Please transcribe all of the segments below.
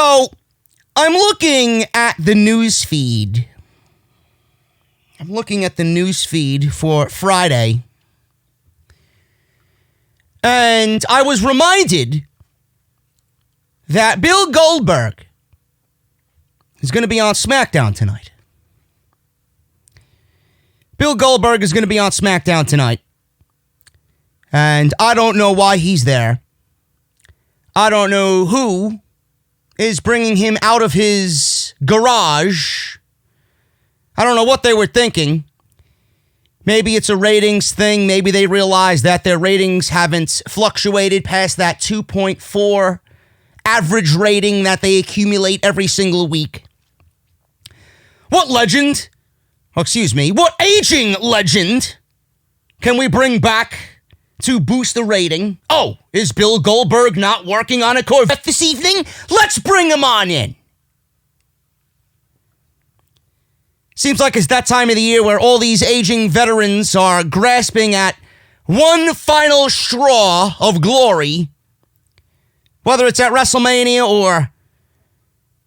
So, I'm looking at the news feed. I'm looking at the news feed for Friday. And I was reminded that Bill Goldberg is going to be on SmackDown tonight. Bill Goldberg is going to be on SmackDown tonight. And I don't know why he's there. I don't know who is bringing him out of his garage. I don't know what they were thinking. Maybe it's a ratings thing. Maybe they realize that their ratings haven't fluctuated past that 2.4 average rating that they accumulate every single week. What legend, what aging legend can we bring back to boost the rating? Oh, is Bill Goldberg not working on a Corvette this evening? Let's bring him on in. Seems like it's that time of the year where all these aging veterans are grasping at one final straw of glory, whether it's at WrestleMania or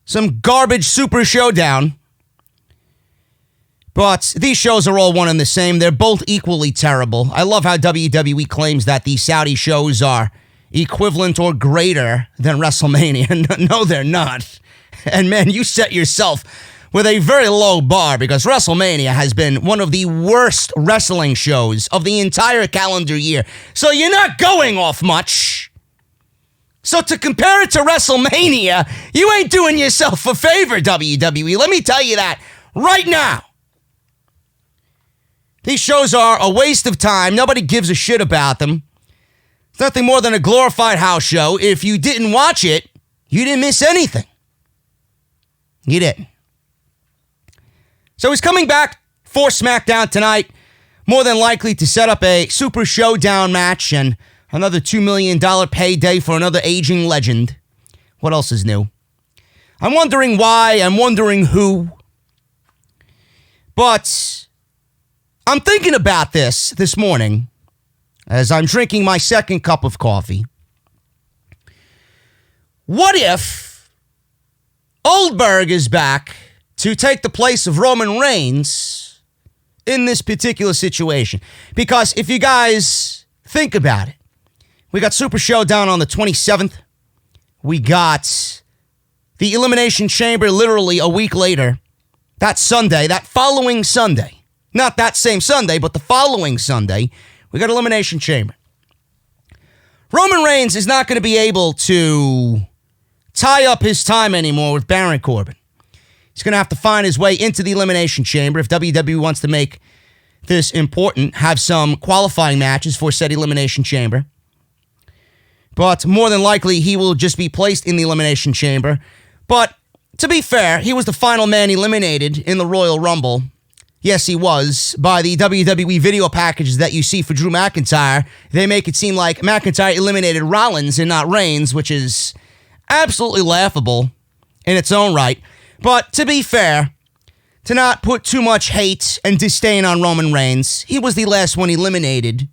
some garbage Super Showdown. But these shows are all one and the same. They're both equally terrible. I love how WWE claims that these Saudi shows are equivalent or greater than WrestleMania. No, they're not. And man, you set yourself with a very low bar because WrestleMania has been one of the worst wrestling shows of the entire calendar year. So you're not going off much. So to compare it to WrestleMania, you ain't doing yourself a favor, WWE. Let me tell you that right now. These shows are a waste of time. Nobody gives a shit about them. It's nothing more than a glorified house show. If you didn't watch it, you didn't miss anything. You didn't. So he's coming back for SmackDown tonight, more than likely to set up a Super Showdown match and another $2 million payday for another aging legend. What else is new? I'm wondering why. I'm wondering who. But I'm thinking about this morning as I'm drinking my second cup of coffee. What if Goldberg is back to take the place of Roman Reigns in this particular situation? Because if you guys think about it, we got Super Showdown on the 27th. We got the Elimination Chamber literally a week later. That Sunday, that following Sunday. Not that same Sunday, but the following Sunday, we got Elimination Chamber. Roman Reigns is not going to be able to tie up his time anymore with Baron Corbin. He's going to have to find his way into the Elimination Chamber if WWE wants to make this important, have some qualifying matches for said Elimination Chamber. But more than likely, he will just be placed in the Elimination Chamber. But to be fair, he was the final man eliminated in the Royal Rumble. Yes, he was. By the WWE video packages that you see for Drew McIntyre, they make it seem like McIntyre eliminated Rollins and not Reigns, which is absolutely laughable in its own right. But to be fair, to not put too much hate and disdain on Roman Reigns, he was the last one eliminated,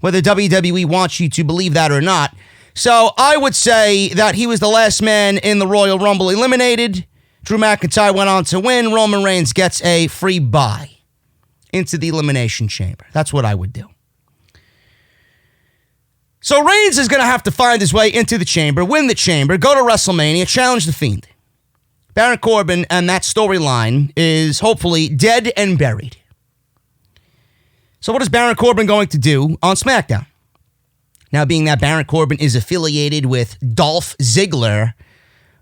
whether WWE wants you to believe that or not. So I would say that he was the last man in the Royal Rumble eliminated. Drew McIntyre went on to win. Roman Reigns gets a free bye into the Elimination Chamber. That's what I would do. So Reigns is going to have to find his way into the chamber, win the chamber, go to WrestleMania, challenge The Fiend. Baron Corbin and that storyline is hopefully dead and buried. So what is Baron Corbin going to do on SmackDown? Now, being that Baron Corbin is affiliated with Dolph Ziggler,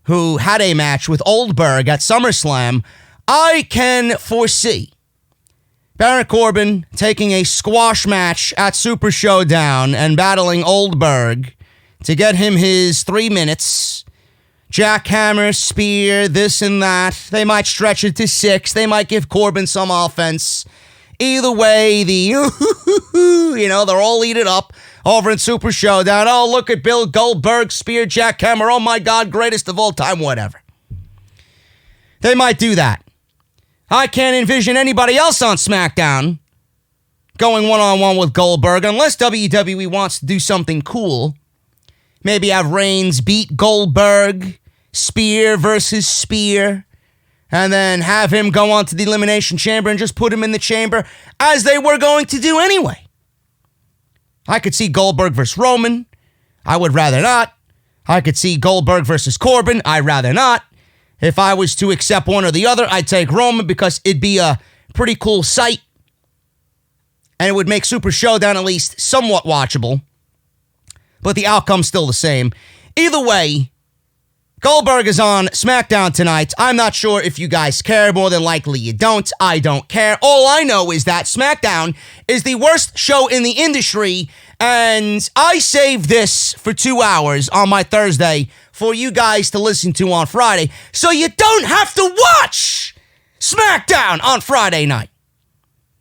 who had a match with Goldberg at SummerSlam, I can foresee Baron Corbin taking a squash match at Super Showdown and battling Goldberg to get him his 3 minutes. Jackhammer, spear, this and that. They might stretch it to 6. They might give Corbin some offense. Either way, they're all eaten up over in Super Showdown. Oh, look at Bill Goldberg, spear, jackhammer. Oh my God, greatest of all time, whatever. They might do that. I can't envision anybody else on SmackDown going one-on-one with Goldberg unless WWE wants to do something cool. Maybe have Reigns beat Goldberg spear versus spear, and then have him go on to the Elimination Chamber and just put him in the chamber as they were going to do anyway. I could see Goldberg versus Roman. I would rather not. I could see Goldberg versus Corbin. I'd rather not. If I was to accept one or the other, I'd take Roman because it'd be a pretty cool sight. And it would make Super Showdown at least somewhat watchable. But the outcome's still the same. Either way, Goldberg is on SmackDown tonight. I'm not sure if you guys care. More than likely you don't. I don't care. All I know is that SmackDown is the worst show in the industry, and I saved this for 2 hours on my Thursday for you guys to listen to on Friday, so you don't have to watch SmackDown on Friday night.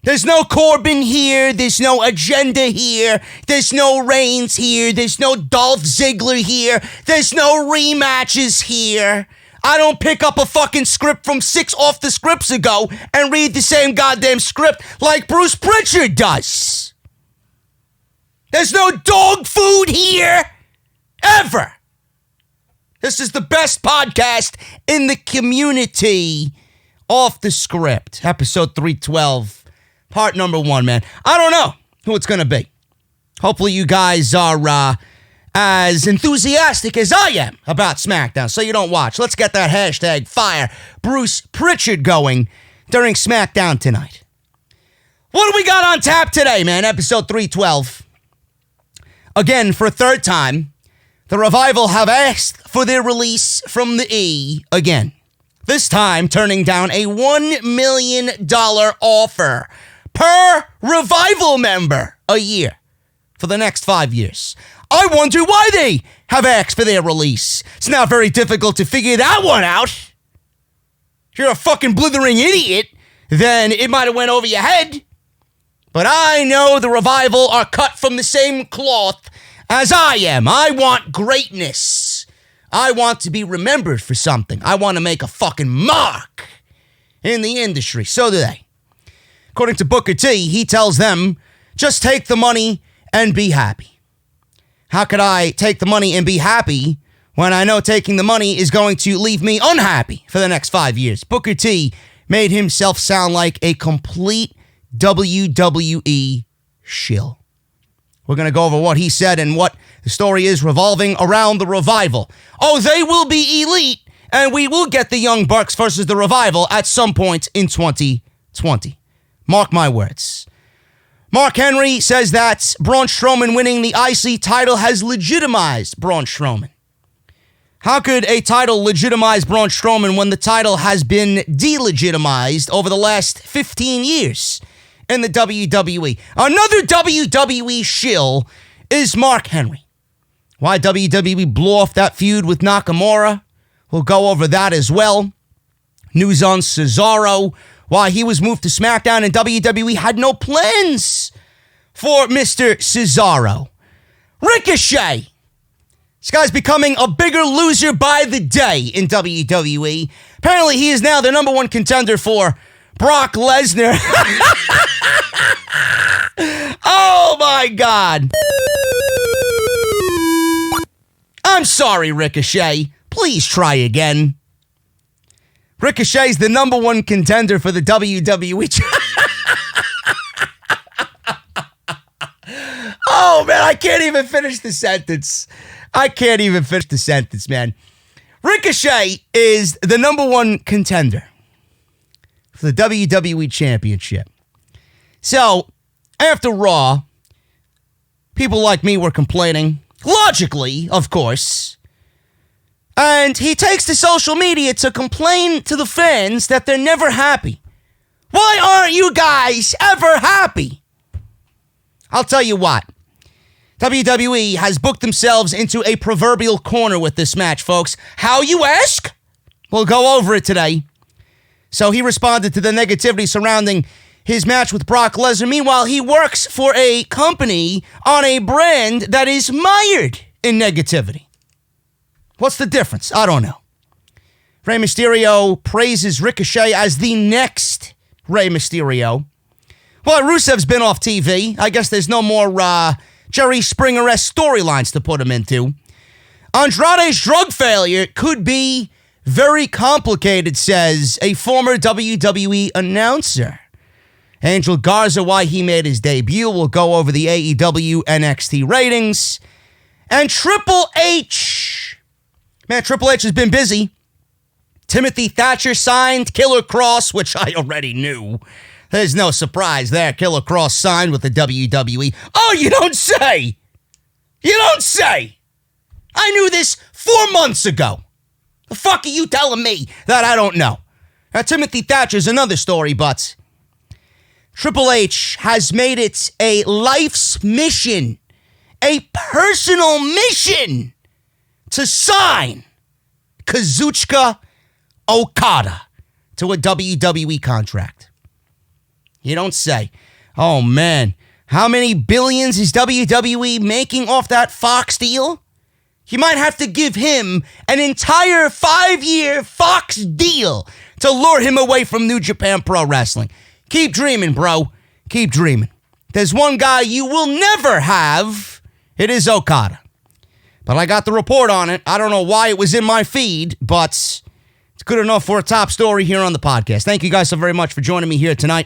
There's no Corbin here. There's no agenda here. There's no Reigns here. There's no Dolph Ziggler here. There's no rematches here. I don't pick up a fucking script from 6 off the scripts ago and read the same goddamn script like Bruce Pritchard does. There's no dog food here. Ever. This is the best podcast in the community. Off the script. Episode 312. Part number 1, man. I don't know who it's going to be. Hopefully you guys are as enthusiastic as I am about SmackDown, so you don't watch. Let's get that hashtag fire Bruce Pritchard going during SmackDown tonight. What do we got on tap today, man? Episode 312. Again, for a third time, the Revival have asked for their release from the E again. This time turning down a $1 million offer per Revival member a year for the next 5 years. I wonder why they have asked for their release. It's not very difficult to figure that one out. If you're a fucking blithering idiot, then it might have went over your head. But I know the Revival are cut from the same cloth as I am. I want greatness. I want to be remembered for something. I want to make a fucking mark in the industry. So do they. According to Booker T, he tells them, just take the money and be happy. How could I take the money and be happy when I know taking the money is going to leave me unhappy for the next 5 years? Booker T made himself sound like a complete WWE shill. We're going to go over what he said and what the story is revolving around the Revival. Oh, they will be elite, and we will get the Young Bucks versus the Revival at some point in 2020. Mark my words. Mark Henry says that Braun Strowman winning the IC title has legitimized Braun Strowman. How could a title legitimize Braun Strowman when the title has been delegitimized over the last 15 years in the WWE? Another WWE shill is Mark Henry. Why WWE blew off that feud with Nakamura? We'll go over that as well. News on Cesaro. Why he was moved to SmackDown and WWE had no plans for Mr. Cesaro. Ricochet. This guy's becoming a bigger loser by the day in WWE. Apparently, he is now the number 1 contender for Brock Lesnar. Oh, my God. I'm sorry, Ricochet. Please try again. Ricochet's the number 1 contender for the WWE. Oh, man, I can't even finish the sentence. Man. Ricochet is the number 1 contender for the WWE Championship. So, after Raw, people like me were complaining. Logically, of course. And he takes to social media to complain to the fans that they're never happy. Why aren't you guys ever happy? I'll tell you what. WWE has booked themselves into a proverbial corner with this match, folks. How, you ask? We'll go over it today. So he responded to the negativity surrounding his match with Brock Lesnar. Meanwhile, he works for a company on a brand that is mired in negativity. What's the difference? I don't know. Rey Mysterio praises Ricochet as the next Rey Mysterio. Well, Rusev's been off TV. I guess there's no more Jerry Springer-esque storylines to put him into. Andrade's drug failure could be very complicated, says a former WWE announcer. Angel Garza, why he made his debut. We'll go over the AEW NXT ratings. And Triple H. Man, Triple H has been busy. Timothy Thatcher signed Killer Cross, which I already knew. There's no surprise there. Killer Cross signed with the WWE. Oh, you don't say! You don't say! I knew this 4 months ago. The fuck are you telling me that I don't know? Now, Timothy Thatcher's another story, but Triple H has made it a life's mission, a personal mission, to sign Kazuchika Okada to a WWE contract. You don't say. Oh, man. How many billions is WWE making off that Fox deal? You might have to give him an entire 5-year Fox deal to lure him away from New Japan Pro Wrestling. Keep dreaming, bro. Keep dreaming. There's one guy you will never have. It is Okada. But I got the report on it. I don't know why it was in my feed, but it's good enough for a top story here on the podcast. Thank you guys so very much for joining me here tonight.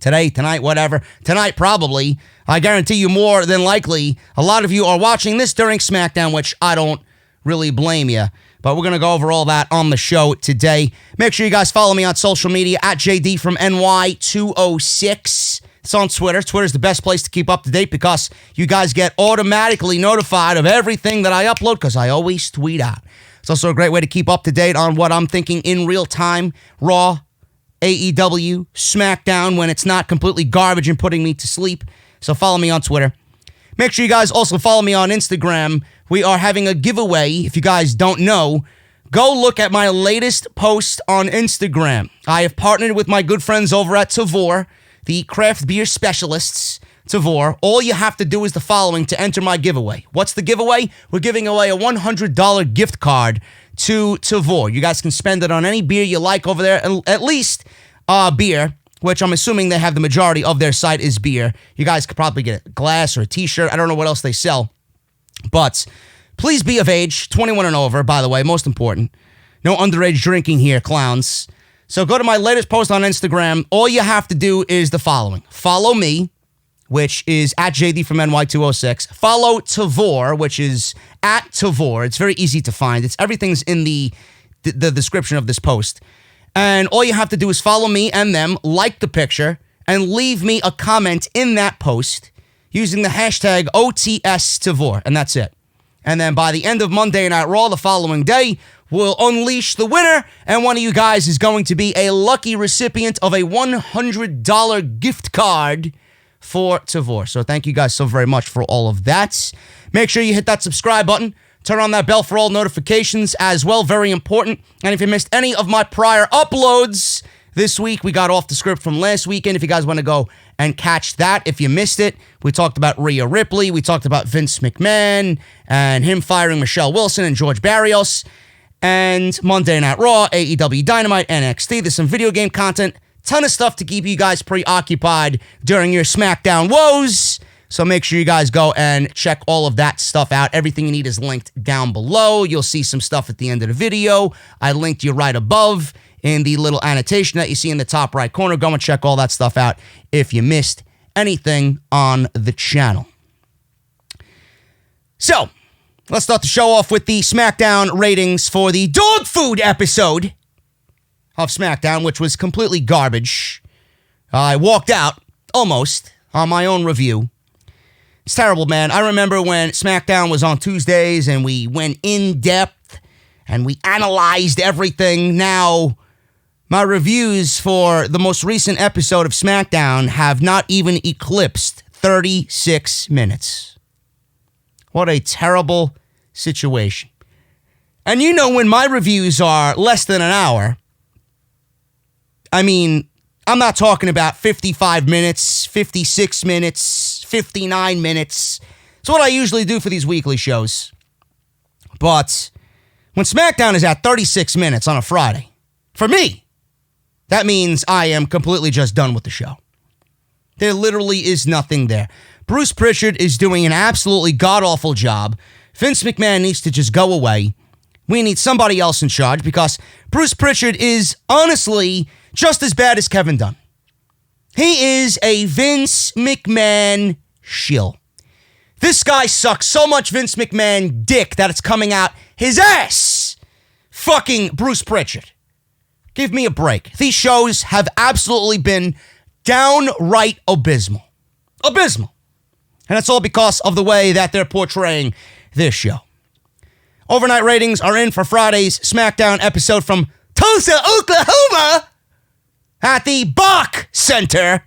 Tonight, whatever. Tonight, probably. I guarantee you more than likely, a lot of you are watching this during SmackDown, which I don't really blame you. But we're going to go over all that on the show today. Make sure you guys follow me on social media at JD from NY206. It's on Twitter. Twitter's the best place to keep up to date because you guys get automatically notified of everything that I upload because I always tweet out. It's also a great way to keep up to date on what I'm thinking in real time. Raw, AEW, SmackDown, when it's not completely garbage and putting me to sleep. So follow me on Twitter. Make sure you guys also follow me on Instagram. We are having a giveaway. If you guys don't know, go look at my latest post on Instagram. I have partnered with my good friends over at Tavour, the craft beer specialists. Tavour. All you have to do is the following to enter my giveaway. What's the giveaway? We're giving away a $100 gift card to Tavour. You guys can spend it on any beer you like over there, at least beer, which I'm assuming they have the majority of their site is beer. You guys could probably get a glass or a t-shirt. I don't know what else they sell. But please be of age, 21 and over, by the way, most important. No underage drinking here, clowns. So go to my latest post on Instagram. All you have to do is the following. Follow me, which is at JD from NY206. Follow Tavour, which is at Tavour. It's very easy to find. Everything's in the description of this post. And all you have to do is follow me and them, like the picture, and leave me a comment in that post using the hashtag OTSTavour, and that's it. And then by the end of Monday Night Raw the following day, we'll unleash the winner, and one of you guys is going to be a lucky recipient of a $100 gift card for Tavour. So thank you guys so very much for all of that. Make sure you hit that subscribe button. Turn on that bell for all notifications as well. Very important. And if you missed any of my prior uploads this week, we got off the script from last weekend. If you guys want to go and catch that, if you missed it, we talked about Rhea Ripley. We talked about Vince McMahon and him firing Michelle Wilson and George Barrios. And Monday Night Raw, AEW Dynamite, NXT. There's some video game content. Ton of stuff to keep you guys preoccupied during your SmackDown woes. So make sure you guys go and check all of that stuff out. Everything you need is linked down below. You'll see some stuff at the end of the video. I linked you right above in the little annotation that you see in the top right corner. Go and check all that stuff out if you missed anything on the channel. So, let's start the show off with the SmackDown ratings for the dog food episode of SmackDown, which was completely garbage. I walked out, almost, on my own review. It's terrible, man. I remember when SmackDown was on Tuesdays and we went in depth and we analyzed everything. Now, my reviews for the most recent episode of SmackDown have not even eclipsed 36 minutes. What a terrible situation. And you know when my reviews are less than an hour, I mean, I'm not talking about 55 minutes, 56 minutes, 59 minutes. It's what I usually do for these weekly shows. But when SmackDown is at 36 minutes on a Friday, for me, that means I am completely just done with the show. There literally is nothing there. Bruce Pritchard is doing an absolutely god-awful job. Vince McMahon needs to just go away. We need somebody else in charge because Bruce Pritchard is honestly just as bad as Kevin Dunn. He is a Vince McMahon shill. This guy sucks so much Vince McMahon dick that it's coming out his ass. Fucking Bruce Pritchard. Give me a break. These shows have absolutely been downright abysmal. Abysmal. And that's all because of the way that they're portraying this show. Overnight ratings are in for Friday's SmackDown episode from Tulsa, Oklahoma at the Bach Center.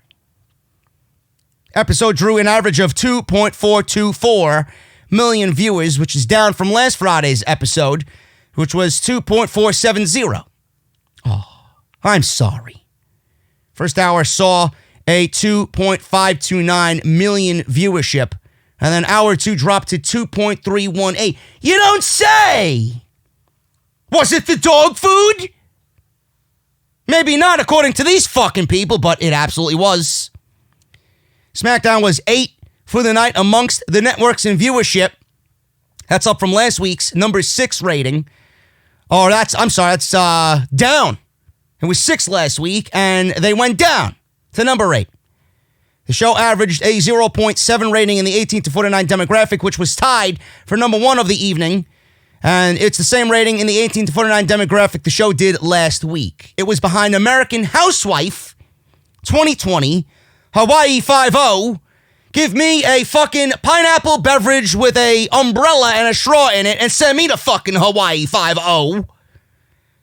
Episode drew an average of 2.424 million viewers, which is down from last Friday's episode, which was 2.470. Oh, I'm sorry. First hour saw a 2.529 million viewership, and then hour 2 dropped to 2.318. You don't say! Was it the dog food? Maybe not according to these fucking people, but it absolutely was. SmackDown was 8 for the night amongst the networks in viewership. That's up from last week's number 6 rating. Oh, that's down. It was 6 last week, and they went down to number 8. The show averaged a 0.7 rating in the 18 to 49 demographic, which was tied for number 1 of the evening. And it's the same rating in the 18 to 49 demographic the show did last week. It was behind American Housewife 2020, Hawaii 5-0. Give me a fucking pineapple beverage with a umbrella and a straw in it and send me to fucking Hawaii 5-0.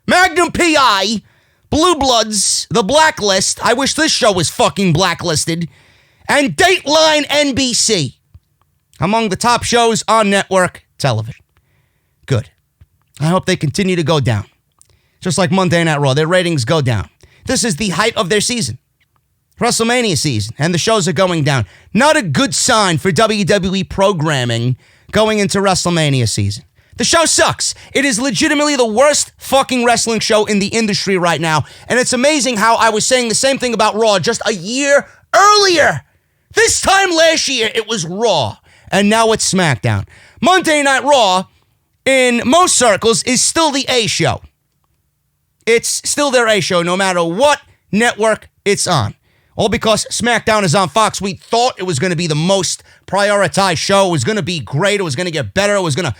Magnum P.I., Blue Bloods, The Blacklist. I wish this show was fucking blacklisted. And Dateline NBC. Among the top shows on network television. Good. I hope they continue to go down. Just like Monday Night Raw, their ratings go down. This is the height of their season. WrestleMania season, and the shows are going down. Not a good sign for WWE programming going into WrestleMania season. The show sucks. It is legitimately the worst fucking wrestling show in the industry right now, and it's amazing how I was saying the same thing about Raw just a year earlier. This time last year, it was Raw, and now it's SmackDown. Monday Night Raw, in most circles, is still the A show. It's still their A show, no matter what network it's on. All because SmackDown is on Fox. We thought it was going to be the most prioritized show. It was going to be great. It was going to get better. It was going to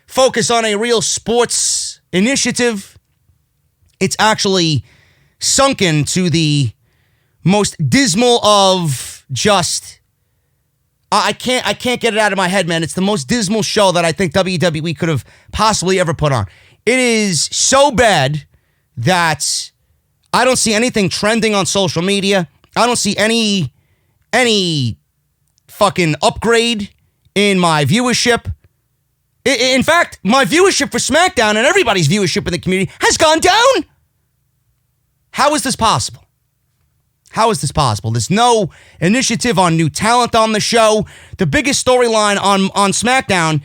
focus on a real sports initiative. It's actually sunken to the most dismal of just... I can't get it out of my head, man. It's the most dismal show that I think WWE could have possibly ever put on. It is so bad that I don't see anything trending on social media. I don't see any fucking upgrade in my viewership. In fact, my viewership for SmackDown and everybody's viewership in the community has gone down. How is this possible? How is this possible? There's no initiative on new talent on the show. The biggest storyline on SmackDown,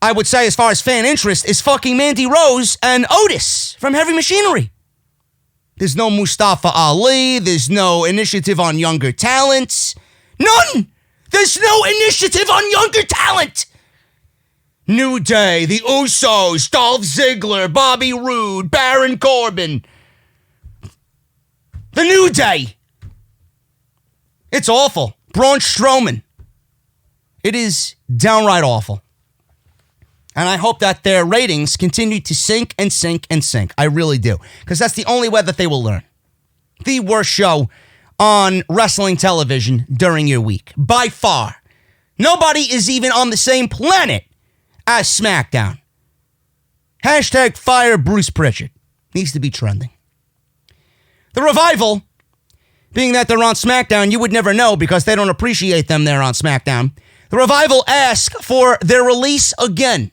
I would say, as far as fan interest, is fucking Mandy Rose and Otis from Heavy Machinery. There's no Mustafa Ali. There's no initiative on younger talents. None! There's no initiative on younger talent! New Day, the Usos, Dolph Ziggler, Bobby Roode, Baron Corbin. The New Day. It's awful. Braun Strowman. It is downright awful. And I hope that their ratings continue to sink and sink and sink. I really do. Because that's the only way that they will learn. The worst show on wrestling television during your week. By far. Nobody is even on the same planet as SmackDown. Hashtag fire Bruce Pritchard. Needs to be trending. The Revival, being that they're on SmackDown, you would never know because they don't appreciate them there on SmackDown. The Revival ask for their release again.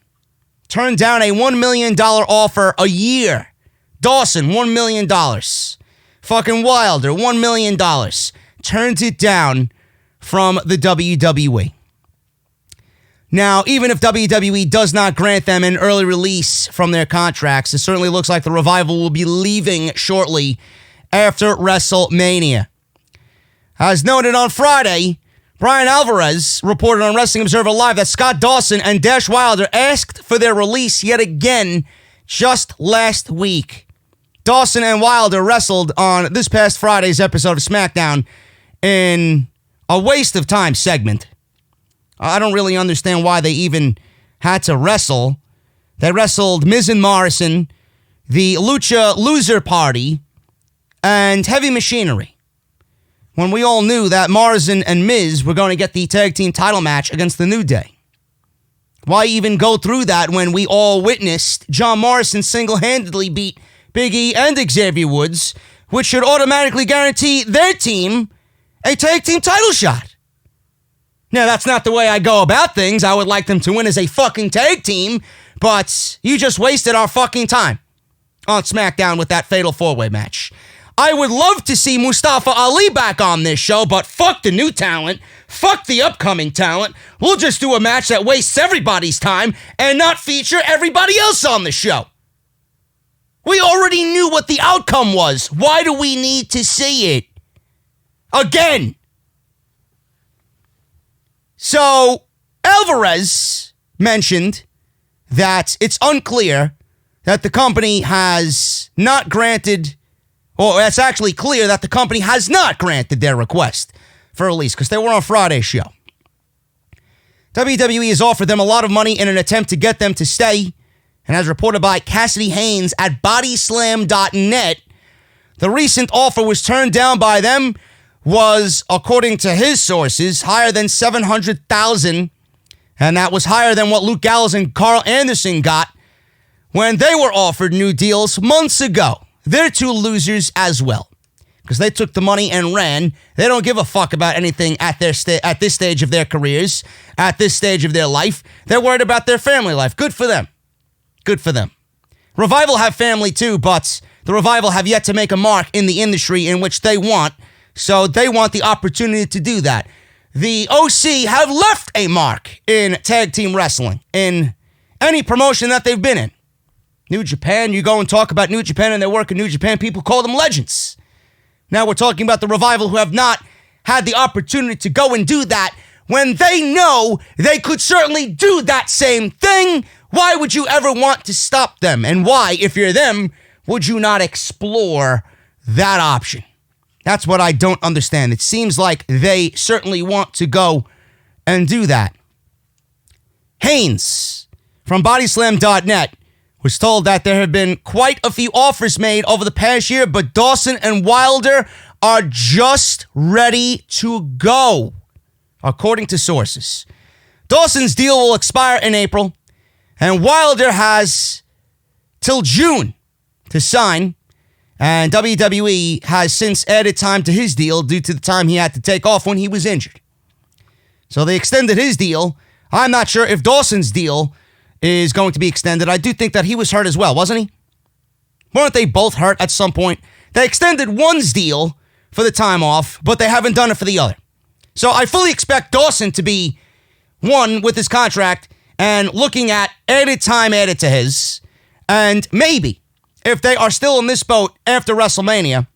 Turned down a $1 million offer a year. Dawson, $1 million. Fucking Wilder, $1 million. Turned it down from the WWE. Now, even if WWE does not grant them an early release from their contracts, it certainly looks like the Revival will be leaving shortly after WrestleMania. As noted on Friday, Brian Alvarez reported on Wrestling Observer Live that Scott Dawson and Dash Wilder asked for their release yet again just last week. Dawson and Wilder wrestled on this past Friday's episode of SmackDown in a waste of time segment. I don't really understand why they even had to wrestle. They wrestled Miz and Morrison, the Lucha Loser Party, and Heavy Machinery, when we all knew that Morrison and Miz were going to get the tag team title match against the New Day. Why even go through that when we all witnessed John Morrison single-handedly beat Big E and Xavier Woods, which should automatically guarantee their team a tag team title shot? Now, that's not the way I go about things. I would like them to win as a fucking tag team, but you just wasted our fucking time on SmackDown with that Fatal 4-Way match. I would love to see Mustafa Ali back on this show, but fuck the new talent. Fuck the upcoming talent. We'll just do a match that wastes everybody's time and not feature everybody else on the show. We already knew what the outcome was. Why do we need to see it again? So, Alvarez mentioned that it's unclear that the company has not granted, or it's actually clear that the company has not granted their request for release because they were on Friday's show. WWE has offered them a lot of money in an attempt to get them to stay, and as reported by Cassidy Haynes at bodyslam.net, the recent offer was turned down by them, was, according to his sources, higher than $700,000, and that was higher than what Luke Gallows and Carl Anderson got when they were offered new deals months ago. They're two losers as well, because they took the money and ran. They don't give a fuck about anything at this stage of their careers, at this stage of their life. They're worried about their family life. Good for them. Good for them. Revival have family too, but the Revival have yet to make a mark in the industry in which they want, so they want the opportunity to do that. The OC have left a mark in tag team wrestling, in any promotion that they've been in. New Japan, you go and talk about New Japan and their work in New Japan, people call them legends. Now we're talking about the Revival who have not had the opportunity to go and do that when they know they could certainly do that same thing. Why would you ever want to stop them? And why, if you're them, would you not explore that option? That's what I don't understand. It seems like they certainly want to go and do that. Haynes from bodyslam.net was told that there have been quite a few offers made over the past year, but Dawson and Wilder are just ready to go, according to sources. Dawson's deal will expire in April, and Wilder has till June to sign, and WWE has since added time to his deal due to the time he had to take off when he was injured. So they extended his deal. I'm not sure if Dawson's deal is going to be extended. I do think that he was hurt as well, wasn't he? Weren't they both hurt at some point? They extended one's deal for the time off, but they haven't done it for the other. So I fully expect Dawson to be one with his contract and looking at added time added to his. And maybe, if they are still in this boat after WrestleMania,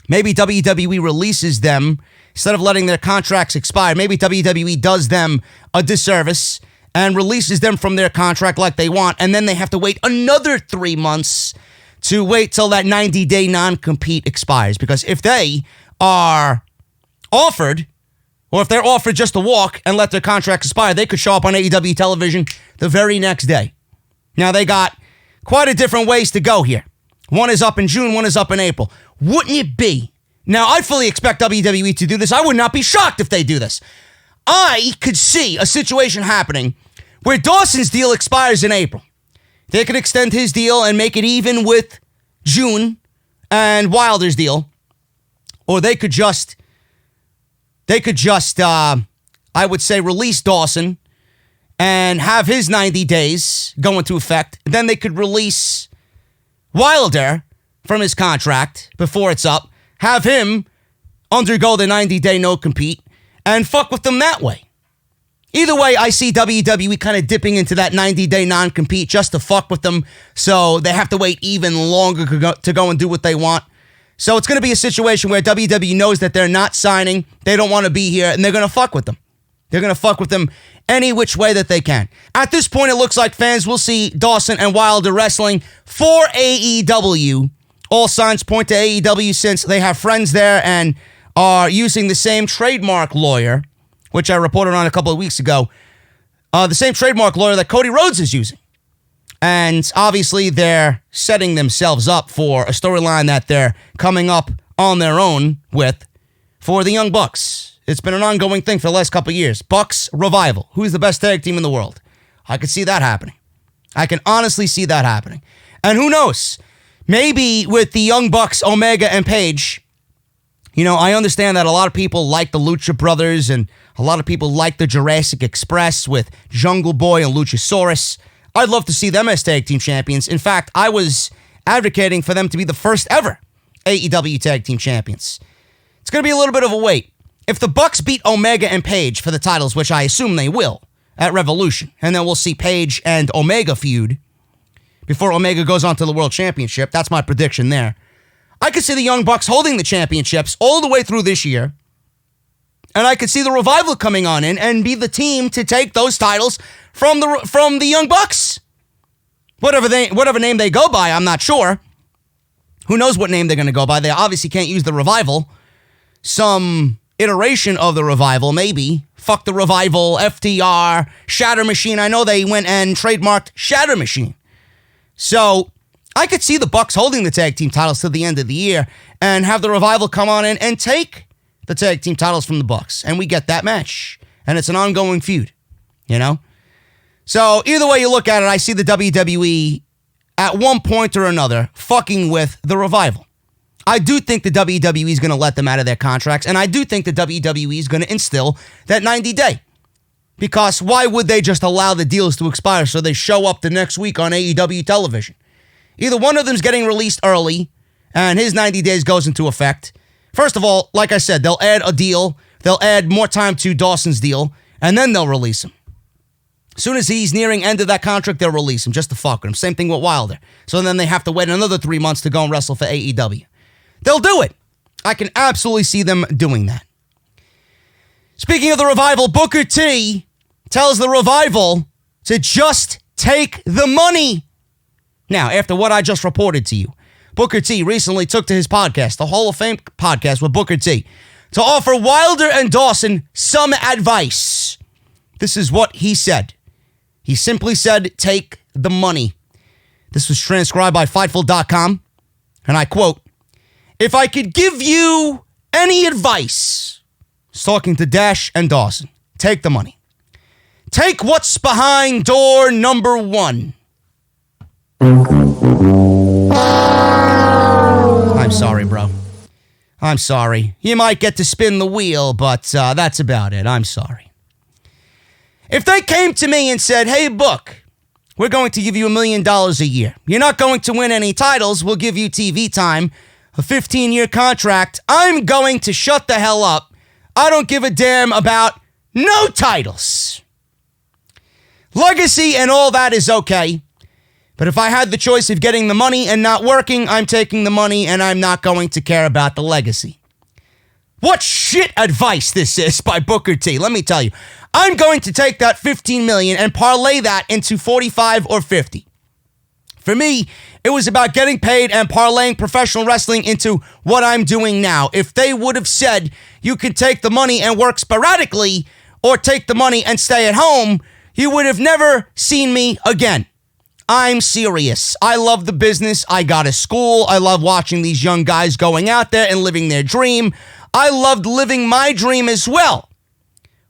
maybe WWE releases them instead of letting their contracts expire. Maybe WWE does them a disservice and releases them from their contract like they want, and then they have to wait another 3 months to wait till that 90-day non-compete expires. Because if they are offered, or if they're offered just to walk and let their contract expire, they could show up on AEW television the very next day. Now, they got quite a different ways to go here. One is up in June, one is up in April. Wouldn't it be? Now, I fully expect WWE to do this. I would not be shocked if they do this. I could see a situation happening where Dawson's deal expires in April. They could extend his deal and make it even with June and Wilder's deal. Or they could just, I would say, release Dawson and have his 90 days go into effect. Then they could release Wilder from his contract before it's up, have him undergo the 90-day no-compete, and fuck with them that way. Either way, I see WWE kind of dipping into that 90-day non-compete just to fuck with them, so they have to wait even longer to go and do what they want. So it's going to be a situation where WWE knows that they're not signing, they don't want to be here, and they're going to fuck with them. They're going to fuck with them any which way that they can. At this point, it looks like fans will see Dawson and Wilder wrestling for AEW. All signs point to AEW since they have friends there and are using the same trademark lawyer, which I reported on a couple of weeks ago, the same trademark lawyer that Cody Rhodes is using. And obviously, they're setting themselves up for a storyline that they're coming up on their own with for the Young Bucks. It's been an ongoing thing for the last couple of years. Bucks Revival. Who's the best tag team in the world? I could see that happening. I can honestly see that happening. And who knows? Maybe with the Young Bucks, Omega and Page, you know, I understand that a lot of people like the Lucha Brothers and a lot of people like the Jurassic Express with Jungle Boy and Luchasaurus. I'd love to see them as tag team champions. In fact, I was advocating for them to be the first ever AEW tag team champions. It's going to be a little bit of a wait. If the Bucks beat Omega and Page for the titles, which I assume they will, at Revolution, and then we'll see Page and Omega feud before Omega goes on to the World Championship, that's my prediction there. I could see the Young Bucks holding the championships all the way through this year, and I could see the Revival coming on in and be the team to take those titles from the Young Bucks. Whatever name they go by, I'm not sure. Who knows what name they're going to go by? They obviously can't use the Revival. Some iteration of the Revival, maybe. Fuck the Revival, FTR, Shatter Machine. I know they went and trademarked Shatter Machine. So I could see the Bucks holding the tag team titles till the end of the year and have the Revival come on in and take the tag team titles from the Bucks. And we get that match. And it's an ongoing feud, you know? So either way you look at it, I see the WWE at one point or another fucking with the Revival. I do think the WWE is going to let them out of their contracts, and I do think the WWE is going to instill that 90-day. Because why would they just allow the deals to expire so they show up the next week on AEW television? Either one of them's getting released early, and his 90 days goes into effect. First of all, like I said, they'll add a deal, they'll add more time to Dawson's deal, and then they'll release him. As soon as he's nearing end of that contract, they'll release him just to fuck with him. Same thing with Wilder. So then they have to wait another 3 months to go and wrestle for AEW. They'll do it. I can absolutely see them doing that. Speaking of the Revival, Booker T tells the Revival to just take the money. Now, after what I just reported to you, Booker T recently took to his podcast, the Hall of Fame podcast with Booker T, to offer Wilder and Dawson some advice. This is what he said. He simply said, take the money. This was transcribed by Fightful.com, and I quote, "If I could give you any advice," he's talking to Dash and Dawson, take the money. Take what's behind door number 1. I'm sorry, bro. I'm sorry. You might get to spin the wheel, but that's about it. I'm sorry. If they came to me and said, hey, Book, we're going to give you $1 million a year. You're not going to win any titles. We'll give you TV time, a 15-year contract. I'm going to shut the hell up. I don't give a damn about no titles. Legacy and all that is okay. But if I had the choice of getting the money and not working, I'm taking the money and I'm not going to care about the legacy. What shit advice this is by Booker T. Let me tell you. I'm going to take that $15 million and parlay that into 45 or 50. For me, it was about getting paid and parlaying professional wrestling into what I'm doing now. If they would have said you could take the money and work sporadically or take the money and stay at home, you would have never seen me again. I'm serious. I love the business. I got a school. I love watching these young guys going out there and living their dream. I loved living my dream as well.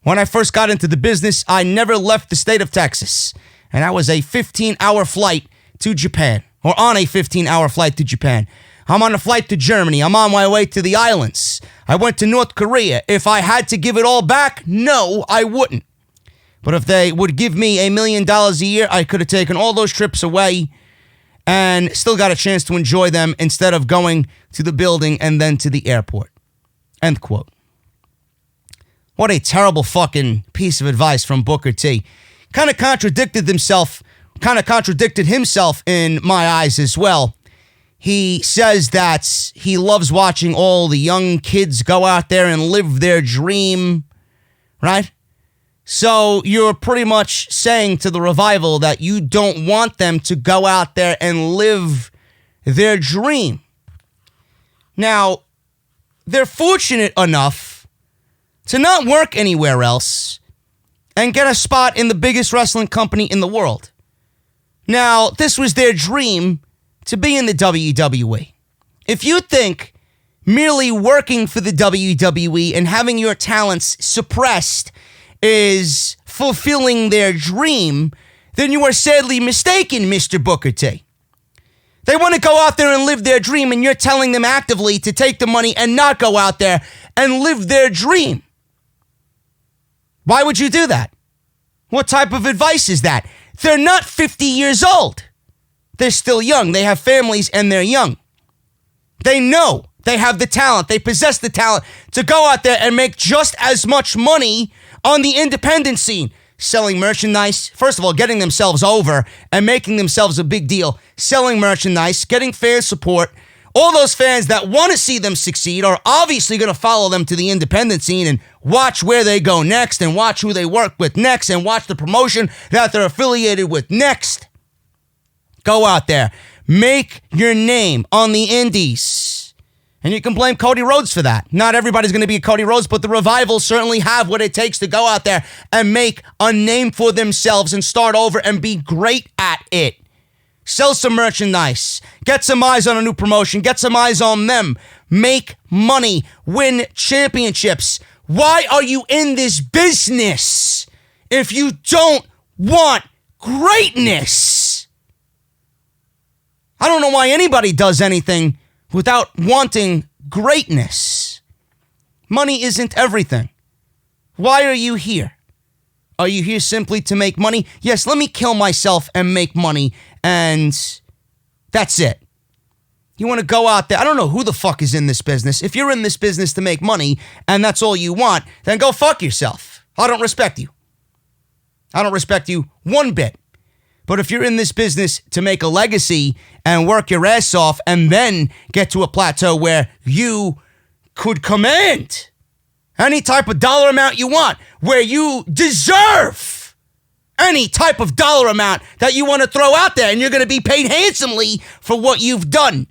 When I first got into the business, I never left the state of Texas. And that was a 15-hour flight to Japan, or on a 15-hour flight to Japan. I'm on a flight to Germany. I'm on my way to the islands. I went to North Korea. If I had to give it all back, no, I wouldn't. But if they would give me $1 million a year, I could have taken all those trips away and still got a chance to enjoy them instead of going to the building and then to the airport. End quote. What a terrible fucking piece of advice from Booker T. Kind of contradicted himself in my eyes as well. He says that he loves watching all the young kids go out there and live their dream, right? So you're pretty much saying to the Revival that you don't want them to go out there and live their dream. Now, they're fortunate enough to not work anywhere else and get a spot in the biggest wrestling company in the world. Now, this was their dream to be in the WWE. If you think merely working for the WWE and having your talents suppressed is fulfilling their dream, then you are sadly mistaken, Mr. Booker T. They want to go out there and live their dream, and you're telling them actively to take the money and not go out there and live their dream. Why would you do that? What type of advice is that? They're not 50 years old. They're still young. They have families and they're young. They know they have the talent. They possess the talent to go out there and make just as much money on the independent scene. Selling merchandise, first of all, getting themselves over and making themselves a big deal. Selling merchandise, getting fan support. All those fans that want to see them succeed are obviously going to follow them to the independent scene and watch where they go next and watch who they work with next and watch the promotion that they're affiliated with next. Go out there. Make your name on the indies. And you can blame Cody Rhodes for that. Not everybody's going to be a Cody Rhodes, but the Revival certainly have what it takes to go out there and make a name for themselves and start over and be great at it. Sell some merchandise. Get some eyes on a new promotion. Get some eyes on them. Make money. Win championships. Why are you in this business if you don't want greatness? I don't know why anybody does anything without wanting greatness. Money isn't everything. Why are you here? Are you here simply to make money? Yes, let me kill myself and make money, and that's it. You want to go out there. I don't know who the fuck is in this business. If you're in this business to make money and that's all you want, then go fuck yourself. I don't respect you. I don't respect you one bit. But if you're in this business to make a legacy and work your ass off and then get to a plateau where you could command any type of dollar amount you want, where you deserve any type of dollar amount that you want to throw out there and you're going to be paid handsomely for what you've done,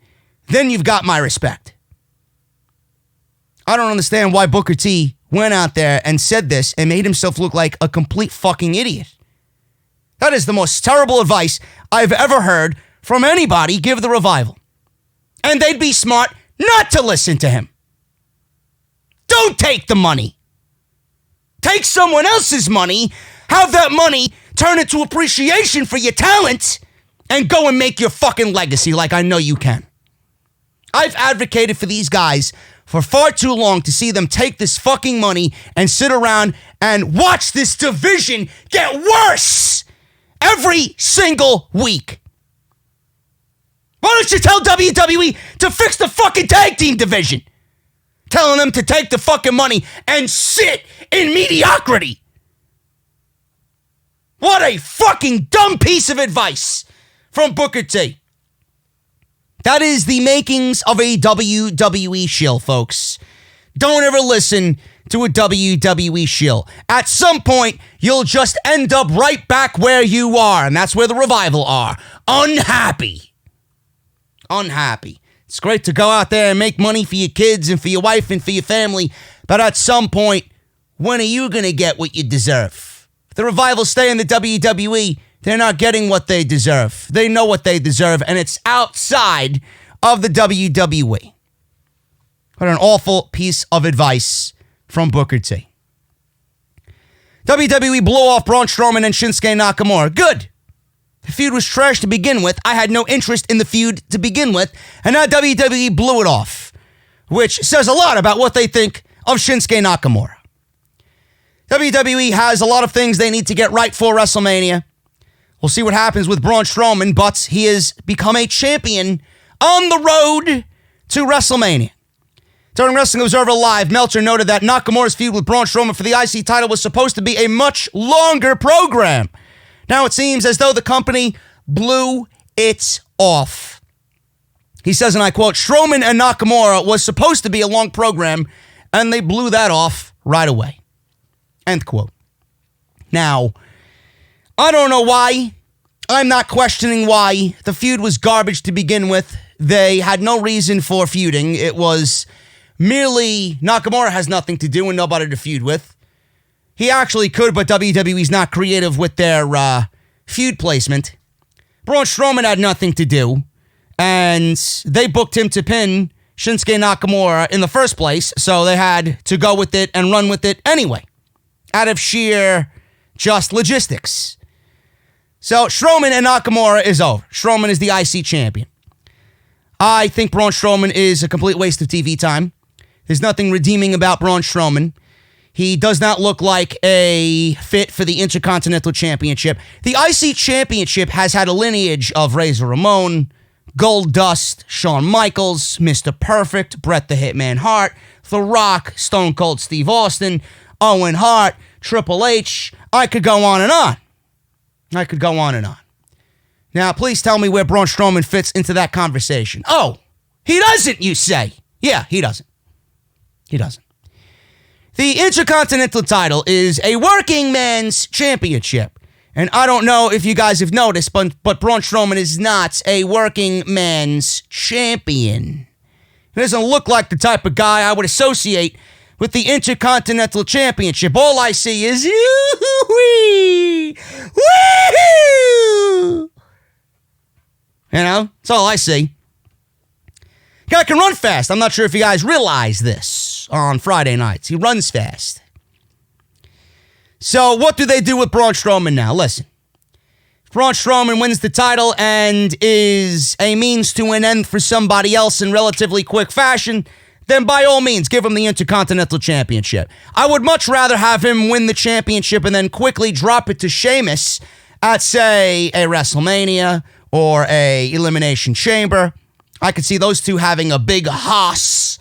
then you've got my respect. I don't understand why Booker T went out there and said this and made himself look like a complete fucking idiot. That is the most terrible advice I've ever heard from anybody give the Revival. And they'd be smart not to listen to him. Don't take the money. Take someone else's money, have that money turn into appreciation for your talent, and go and make your fucking legacy like I know you can. I've advocated for these guys for far too long to see them take this fucking money and sit around and watch this division get worse every single week. Why don't you tell WWE to fix the fucking tag team division? Telling them to take the fucking money and sit in mediocrity. What a fucking dumb piece of advice from Booker T. That is the makings of a WWE shill, folks. Don't ever listen to a WWE shill. At some point, you'll just end up right back where you are, and that's where the Revival are. Unhappy. Unhappy. It's great to go out there and make money for your kids and for your wife and for your family, but at some point, when are you going to get what you deserve? If the Revival stay in the WWE, they're not getting what they deserve. They know what they deserve, and it's outside of the WWE. What an awful piece of advice from Booker T. WWE blew off Braun Strowman and Shinsuke Nakamura. Good. The feud was trash to begin with. I had no interest in the feud to begin with, and now WWE blew it off, which says a lot about what they think of Shinsuke Nakamura. WWE has a lot of things they need to get right for WrestleMania. We'll see what happens with Braun Strowman, but he has become a champion on the road to WrestleMania. During Wrestling Observer Live, Meltzer noted that Nakamura's feud with Braun Strowman for the IC title was supposed to be a much longer program. Now it seems as though the company blew it off. He says, and I quote, Strowman and Nakamura was supposed to be a long program, and they blew that off right away. End quote. Now, I don't know why. I'm not questioning why. The feud was garbage to begin with. They had no reason for feuding. It was merely Nakamura has nothing to do and nobody to feud with. He actually could, but WWE's not creative with their feud placement. Braun Strowman had nothing to do, and they booked him to pin Shinsuke Nakamura in the first place, so they had to go with it and run with it anyway, out of sheer just logistics. So Strowman and Nakamura is over. Strowman is the IC champion. I think Braun Strowman is a complete waste of TV time. There's nothing redeeming about Braun Strowman. He does not look like a fit for the Intercontinental Championship. The IC Championship has had a lineage of Razor Ramon, Goldust, Shawn Michaels, Mr. Perfect, Bret the Hitman Hart, The Rock, Stone Cold Steve Austin, Owen Hart, Triple H. I could go on and on. Now, please tell me where Braun Strowman fits into that conversation. Oh, he doesn't, you say? Yeah, he doesn't. The Intercontinental title is a working man's championship. And I don't know if you guys have noticed, but Braun Strowman is not a working man's champion. He doesn't look like the type of guy I would associate with the Intercontinental Championship. All I see is, woo-wee, woo-hoo! You know, that's all I see. Guy can run fast. I'm not sure if you guys realize this on Friday nights. He runs fast. So what do they do with Braun Strowman now? Listen. If Braun Strowman wins the title and is a means to an end for somebody else in relatively quick fashion, then by all means, give him the Intercontinental Championship. I would much rather have him win the championship and then quickly drop it to Sheamus at, say, a WrestleMania or a Elimination Chamber. I could see those two having a big Haas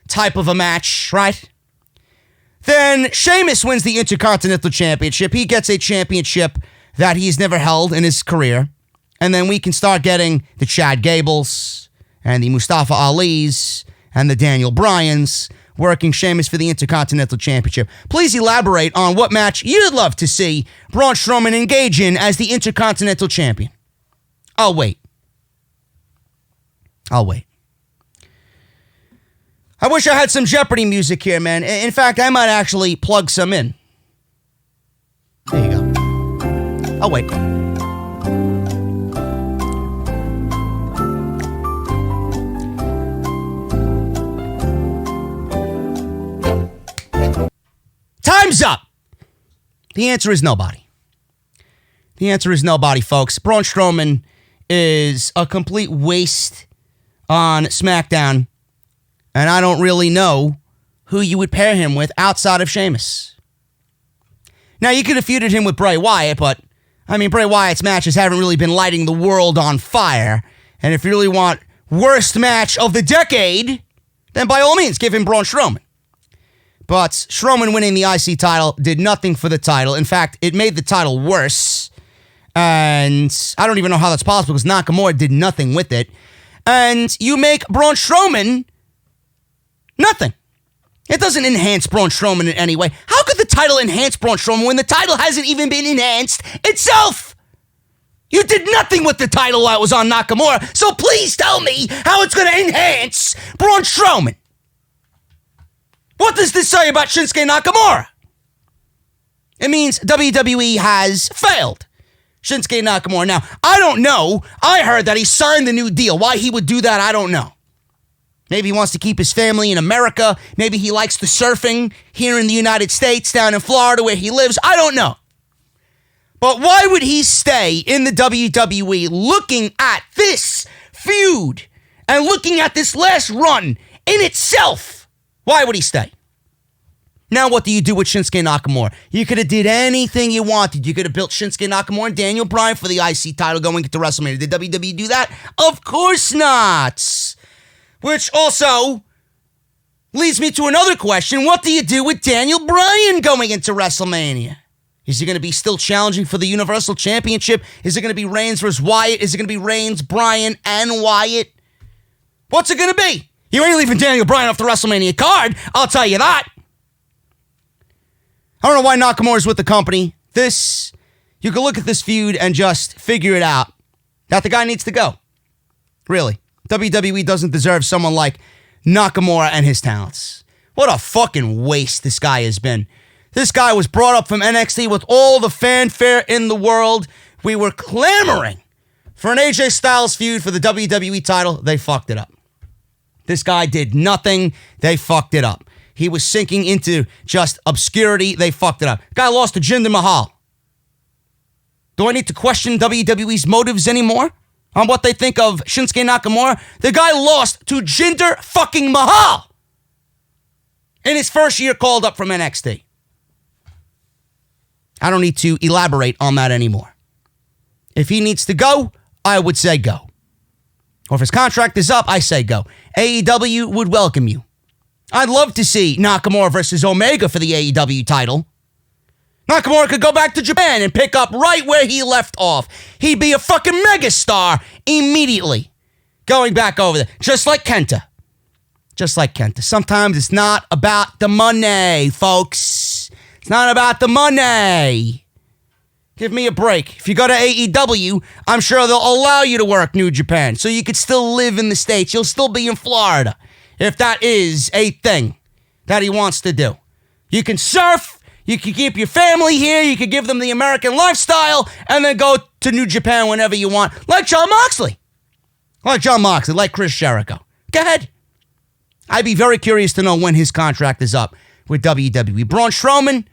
type of a match, right? Then Sheamus wins the Intercontinental Championship. He gets a championship that he's never held in his career. And then we can start getting the Chad Gables and the Mustafa Alis and the Daniel Bryans working Sheamus for the Intercontinental Championship. Please elaborate on what match you'd love to see Braun Strowman engage in as the Intercontinental Champion. I'll wait. I wish I had some Jeopardy music here, man. In fact, I might actually plug some in. There you go. I'll wait. Time's up! The answer is nobody. Folks. Braun Strowman is a complete waste on SmackDown, and I don't really know who you would pair him with outside of Sheamus. Now, you could have feuded him with Bray Wyatt, but, I mean, Bray Wyatt's matches haven't really been lighting the world on fire, and if you really want worst match of the decade, then by all means, give him Braun Strowman. But Strowman winning the IC title did nothing for the title. In fact, it made the title worse, and I don't even know how that's possible because Nakamura did nothing with it. And you make Braun Strowman nothing. It doesn't enhance Braun Strowman in any way. How could the title enhance Braun Strowman when the title hasn't even been enhanced itself? You did nothing with the title that was on Nakamura, so please tell me how it's going to enhance Braun Strowman. What does this say about Shinsuke Nakamura? It means WWE has failed Shinsuke Nakamura. Now, I don't know. I heard that he signed the new deal. Why he would do that, I don't know. Maybe he wants to keep his family in America. Maybe he likes the surfing here in the United States, down in Florida where he lives. I don't know. But why would he stay in the WWE looking at this feud and looking at this last run in itself? Why would he stay? Now what do you do with Shinsuke Nakamura? You could have did anything you wanted. You could have built Shinsuke Nakamura and Daniel Bryan for the IC title going into WrestleMania. Did WWE do that? Of course not. Which also leads me to another question. What do you do with Daniel Bryan going into WrestleMania? Is he going to be still challenging for the Universal Championship? Is it going to be Reigns versus Wyatt? Is it going to be Reigns, Bryan, and Wyatt? What's it going to be? You ain't leaving Daniel Bryan off the WrestleMania card, I'll tell you that. I don't know why Nakamura's with the company. You can look at this feud and just figure it out that the guy needs to go. Really. WWE doesn't deserve someone like Nakamura and his talents. What a fucking waste this guy has been. This guy was brought up from NXT with all the fanfare in the world. We were clamoring for an AJ Styles feud for the WWE title. They fucked it up. This guy did nothing. They fucked it up. He was sinking into just obscurity. They fucked it up. Guy lost to Jinder Mahal. Do I need to question WWE's motives anymore on what they think of Shinsuke Nakamura? The guy lost to Jinder fucking Mahal in his first year called up from NXT. I don't need to elaborate on that anymore. If he needs to go, I would say go. Or if his contract is up, I say go. AEW would welcome you. I'd love to see Nakamura versus Omega for the AEW title. Nakamura could go back to Japan and pick up right where he left off. He'd be a fucking megastar immediately. Going back over there. Just like Kenta. Just like Kenta. Sometimes it's not about the money, folks. It's not about the money. Give me a break. If you go to AEW, I'm sure they'll allow you to work New Japan, so you could still live in the States. You'll still be in Florida, if that is a thing that he wants to do. You can surf, you can keep your family here, you can give them the American lifestyle, and then go to New Japan whenever you want, like Jon Moxley. Like Chris Jericho. Go ahead. I'd be very curious to know when his contract is up with WWE. Braun Strowman,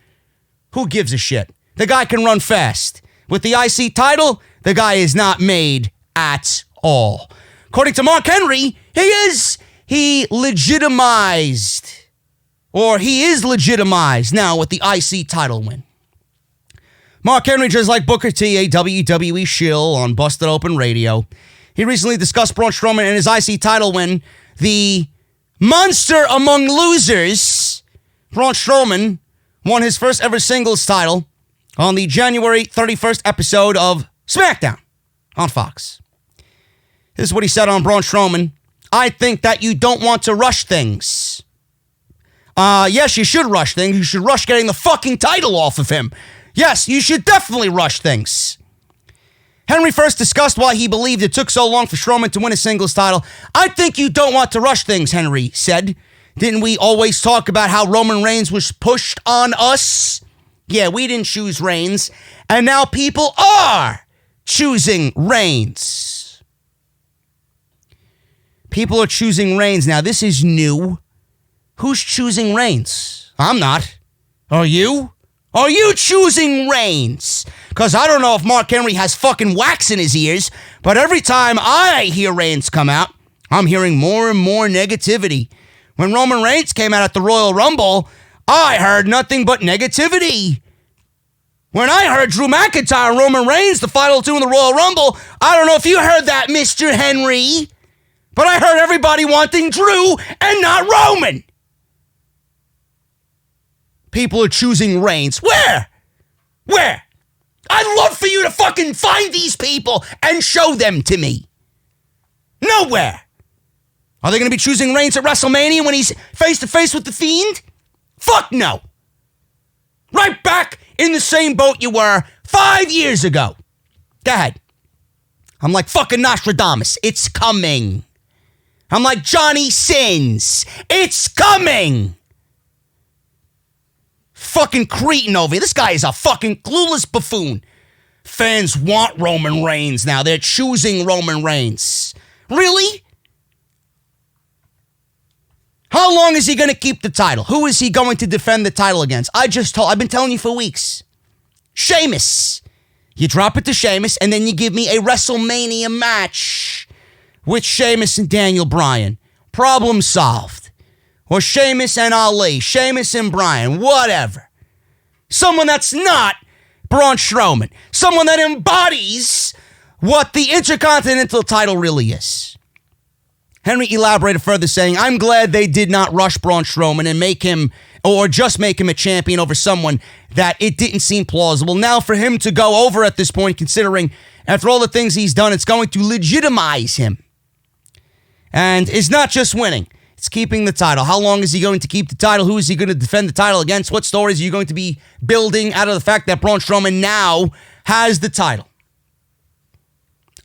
who gives a shit? The guy can run fast. With the IC title, the guy is not made at all. According to Mark Henry, he is legitimized now with the IC title win. Mark Henry, just like Booker T, a WWE shill on Busted Open Radio, he recently discussed Braun Strowman and his IC title win. The monster among losers, Braun Strowman, won his first ever singles title on the January 31st episode of SmackDown on Fox. This is what he said on Braun Strowman. I think that you don't want to rush things. Yes, you should rush things. You should rush getting the fucking title off of him. Yes, you should definitely rush things. Henry first discussed why he believed it took so long for Strowman to win a singles title. I think you don't want to rush things, Henry said. Didn't we always talk about how Roman Reigns was pushed on us? Yeah, we didn't choose Reigns, and now people are choosing Reigns. People are choosing Reigns now. This is new. Who's choosing Reigns? I'm not. Are you? Are you choosing Reigns? Because I don't know if Mark Henry has fucking wax in his ears, but every time I hear Reigns come out, I'm hearing more and more negativity. When Roman Reigns came out at the Royal Rumble, I heard nothing but negativity. When I heard Drew McIntyre and Roman Reigns, the final two in the Royal Rumble, I don't know if you heard that, Mr. Henry, but I heard everybody wanting Drew and not Roman. People are choosing Reigns. Where? I'd love for you to fucking find these people and show them to me. Nowhere. Are they going to be choosing Reigns at WrestleMania when he's face-to-face with The Fiend? Fuck no. Right back in the same boat you were 5 years ago. Go ahead. I'm like fucking Nostradamus. It's coming. I'm like Johnny Sins. It's coming. Fucking cretin over here. This guy is a fucking clueless buffoon. Fans want Roman Reigns now. They're choosing Roman Reigns. Really? How long is he going to keep the title? Who is he going to defend the title against? I've been telling you for weeks. Sheamus. You drop it to Sheamus, and then you give me a WrestleMania match with Sheamus and Daniel Bryan. Problem solved. Or Sheamus and Ali. Sheamus and Bryan. Whatever. Someone that's not Braun Strowman. Someone that embodies what the Intercontinental title really is. Henry elaborated further, saying, I'm glad they did not rush Braun Strowman and make him a champion over someone that it didn't seem plausible. Now for him to go over at this point, considering after all the things he's done, it's going to legitimize him. And it's not just winning. It's keeping the title. How long is he going to keep the title? Who is he going to defend the title against? What stories are you going to be building out of the fact that Braun Strowman now has the title?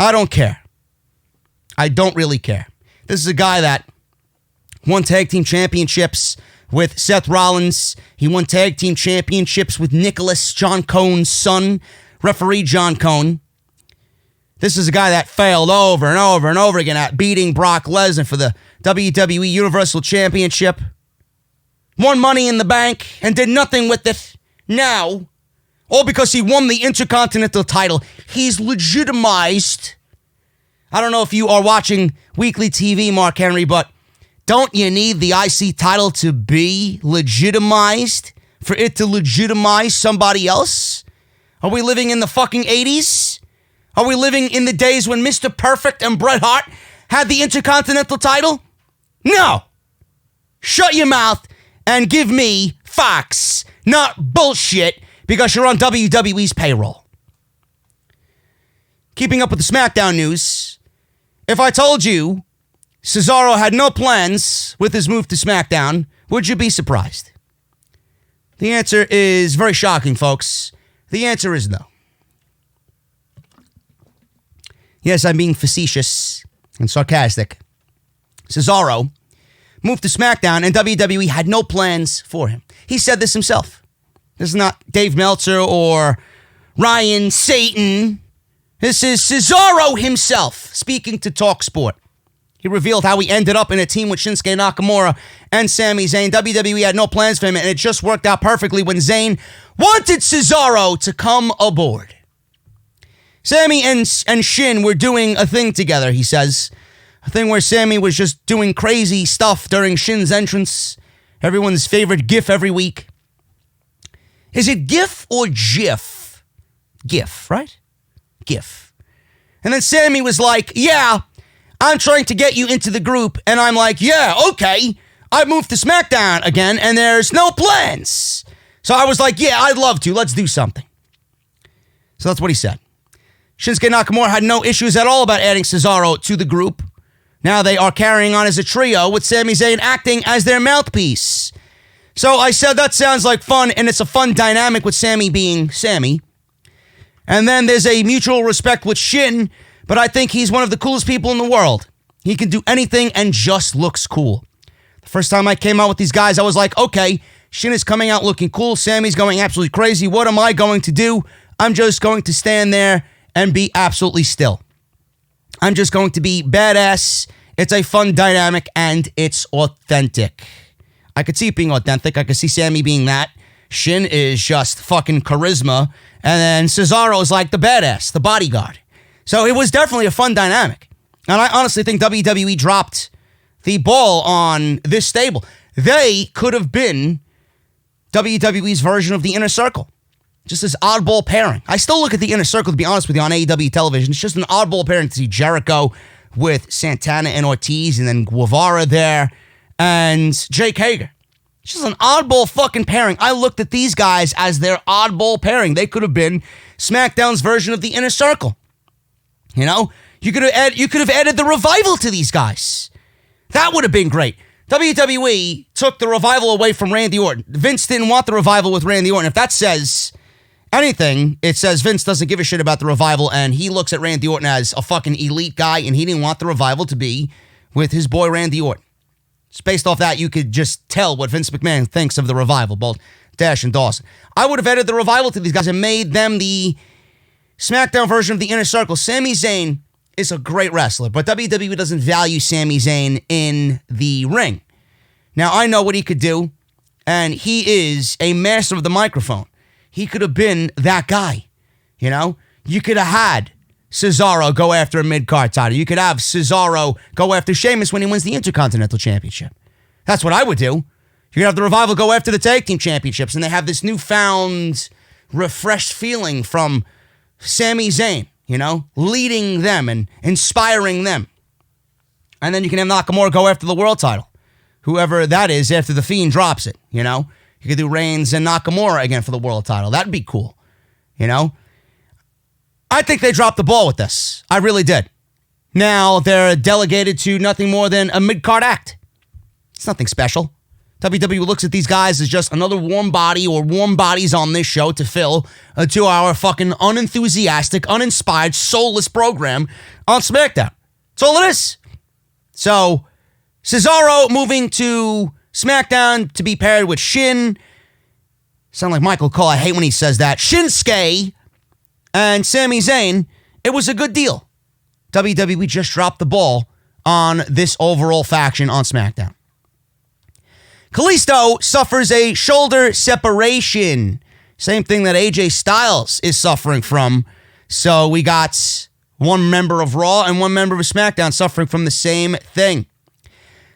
I don't care. I don't really care. This is a guy that won tag team championships with Seth Rollins. He won tag team championships with Nicholas, John Cone's son, referee John Cone. This is a guy that failed over and over and over again at beating Brock Lesnar for the WWE Universal Championship. Won Money in the Bank and did nothing with it. Now, all because he won the Intercontinental title, he's legitimized. I don't know if you are watching weekly TV, Mark Henry, but don't you need the IC title to be legitimized for it to legitimize somebody else? Are we living in the fucking 80s? Are we living in the days when Mr. Perfect and Bret Hart had the Intercontinental title? No. Shut your mouth and give me facts, not bullshit, because you're on WWE's payroll. Keeping up with the SmackDown news, if I told you Cesaro had no plans with his move to SmackDown, would you be surprised? The answer is very shocking, folks. The answer is no. Yes, I'm being facetious and sarcastic. Cesaro moved to SmackDown and WWE had no plans for him. He said this himself. This is not Dave Meltzer or Ryan Satan. This is Cesaro himself speaking to TalkSport. He revealed how he ended up in a team with Shinsuke Nakamura and Sami Zayn. WWE had no plans for him, and it just worked out perfectly when Zayn wanted Cesaro to come aboard. Sami and Shin were doing a thing together, he says. A thing where Sami was just doing crazy stuff during Shin's entrance. Everyone's favorite GIF every week. Is it GIF or GIF? GIF, right? GIF. And then Sami was like, yeah, I'm trying to get you into the group. And I'm like, yeah, okay. I moved to SmackDown again and there's no plans. So I was like, yeah, I'd love to. Let's do something. So that's what he said. Shinsuke Nakamura had no issues at all about adding Cesaro to the group. Now they are carrying on as a trio with Sami Zayn acting as their mouthpiece. So I said that sounds like fun, and it's a fun dynamic with Sami being Sami. And then there's a mutual respect with Shin, but I think he's one of the coolest people in the world. He can do anything and just looks cool. The first time I came out with these guys, I was like, okay, Shin is coming out looking cool. Sami's going absolutely crazy. What am I going to do? I'm just going to stand there and be absolutely still. I'm just going to be badass. It's a fun dynamic, and it's authentic. I could see it being authentic. I could see Sami being that. Shin is just fucking charisma. And then Cesaro is like the badass, the bodyguard. So it was definitely a fun dynamic. And I honestly think WWE dropped the ball on this stable. They could have been WWE's version of the Inner Circle. Just this oddball pairing. I still look at the Inner Circle, to be honest with you, on AEW television. It's just an oddball pairing to see Jericho with Santana and Ortiz, and then Guevara there, and Jake Hager. It's just an oddball fucking pairing. I looked at these guys as their oddball pairing. They could have been SmackDown's version of the Inner Circle. You know? You could have added the Revival to these guys. That would have been great. WWE took the Revival away from Randy Orton. Vince didn't want the Revival with Randy Orton. If that says anything, it says Vince doesn't give a shit about the Revival, and he looks at Randy Orton as a fucking elite guy, and he didn't want the Revival to be with his boy Randy Orton. Just based off that, you could just tell what Vince McMahon thinks of the Revival, both Dash and Dawson. I would have added the Revival to these guys and made them the SmackDown version of the Inner Circle. Sami Zayn is a great wrestler, but WWE doesn't value Sami Zayn in the ring. Now, I know what he could do, and he is a master of the microphone. He could have been that guy, you know? You could have had Cesaro go after a mid-card title. You could have Cesaro go after Sheamus when he wins the Intercontinental Championship. That's what I would do. You could have the Revival go after the Tag Team Championships, and they have this newfound, refreshed feeling from Sami Zayn, you know, leading them and inspiring them. And then you can have Nakamura go after the world title, whoever that is, after The Fiend drops it, you know? You could do Reigns and Nakamura again for the world title. That'd be cool, you know? I think they dropped the ball with this. I really did. Now they're delegated to nothing more than a mid-card act. It's nothing special. WWE looks at these guys as just another warm body or warm bodies on this show to fill a 2-hour fucking unenthusiastic, uninspired, soulless program on SmackDown. That's all it is. So, Cesaro moving to SmackDown to be paired with sound like Michael Cole, I hate when he says that, Shinsuke and Sami Zayn, it was a good deal. WWE just dropped the ball on this overall faction on SmackDown. Kalisto suffers a shoulder separation. Same thing that AJ Styles is suffering from. So we got one member of Raw and one member of SmackDown suffering from the same thing.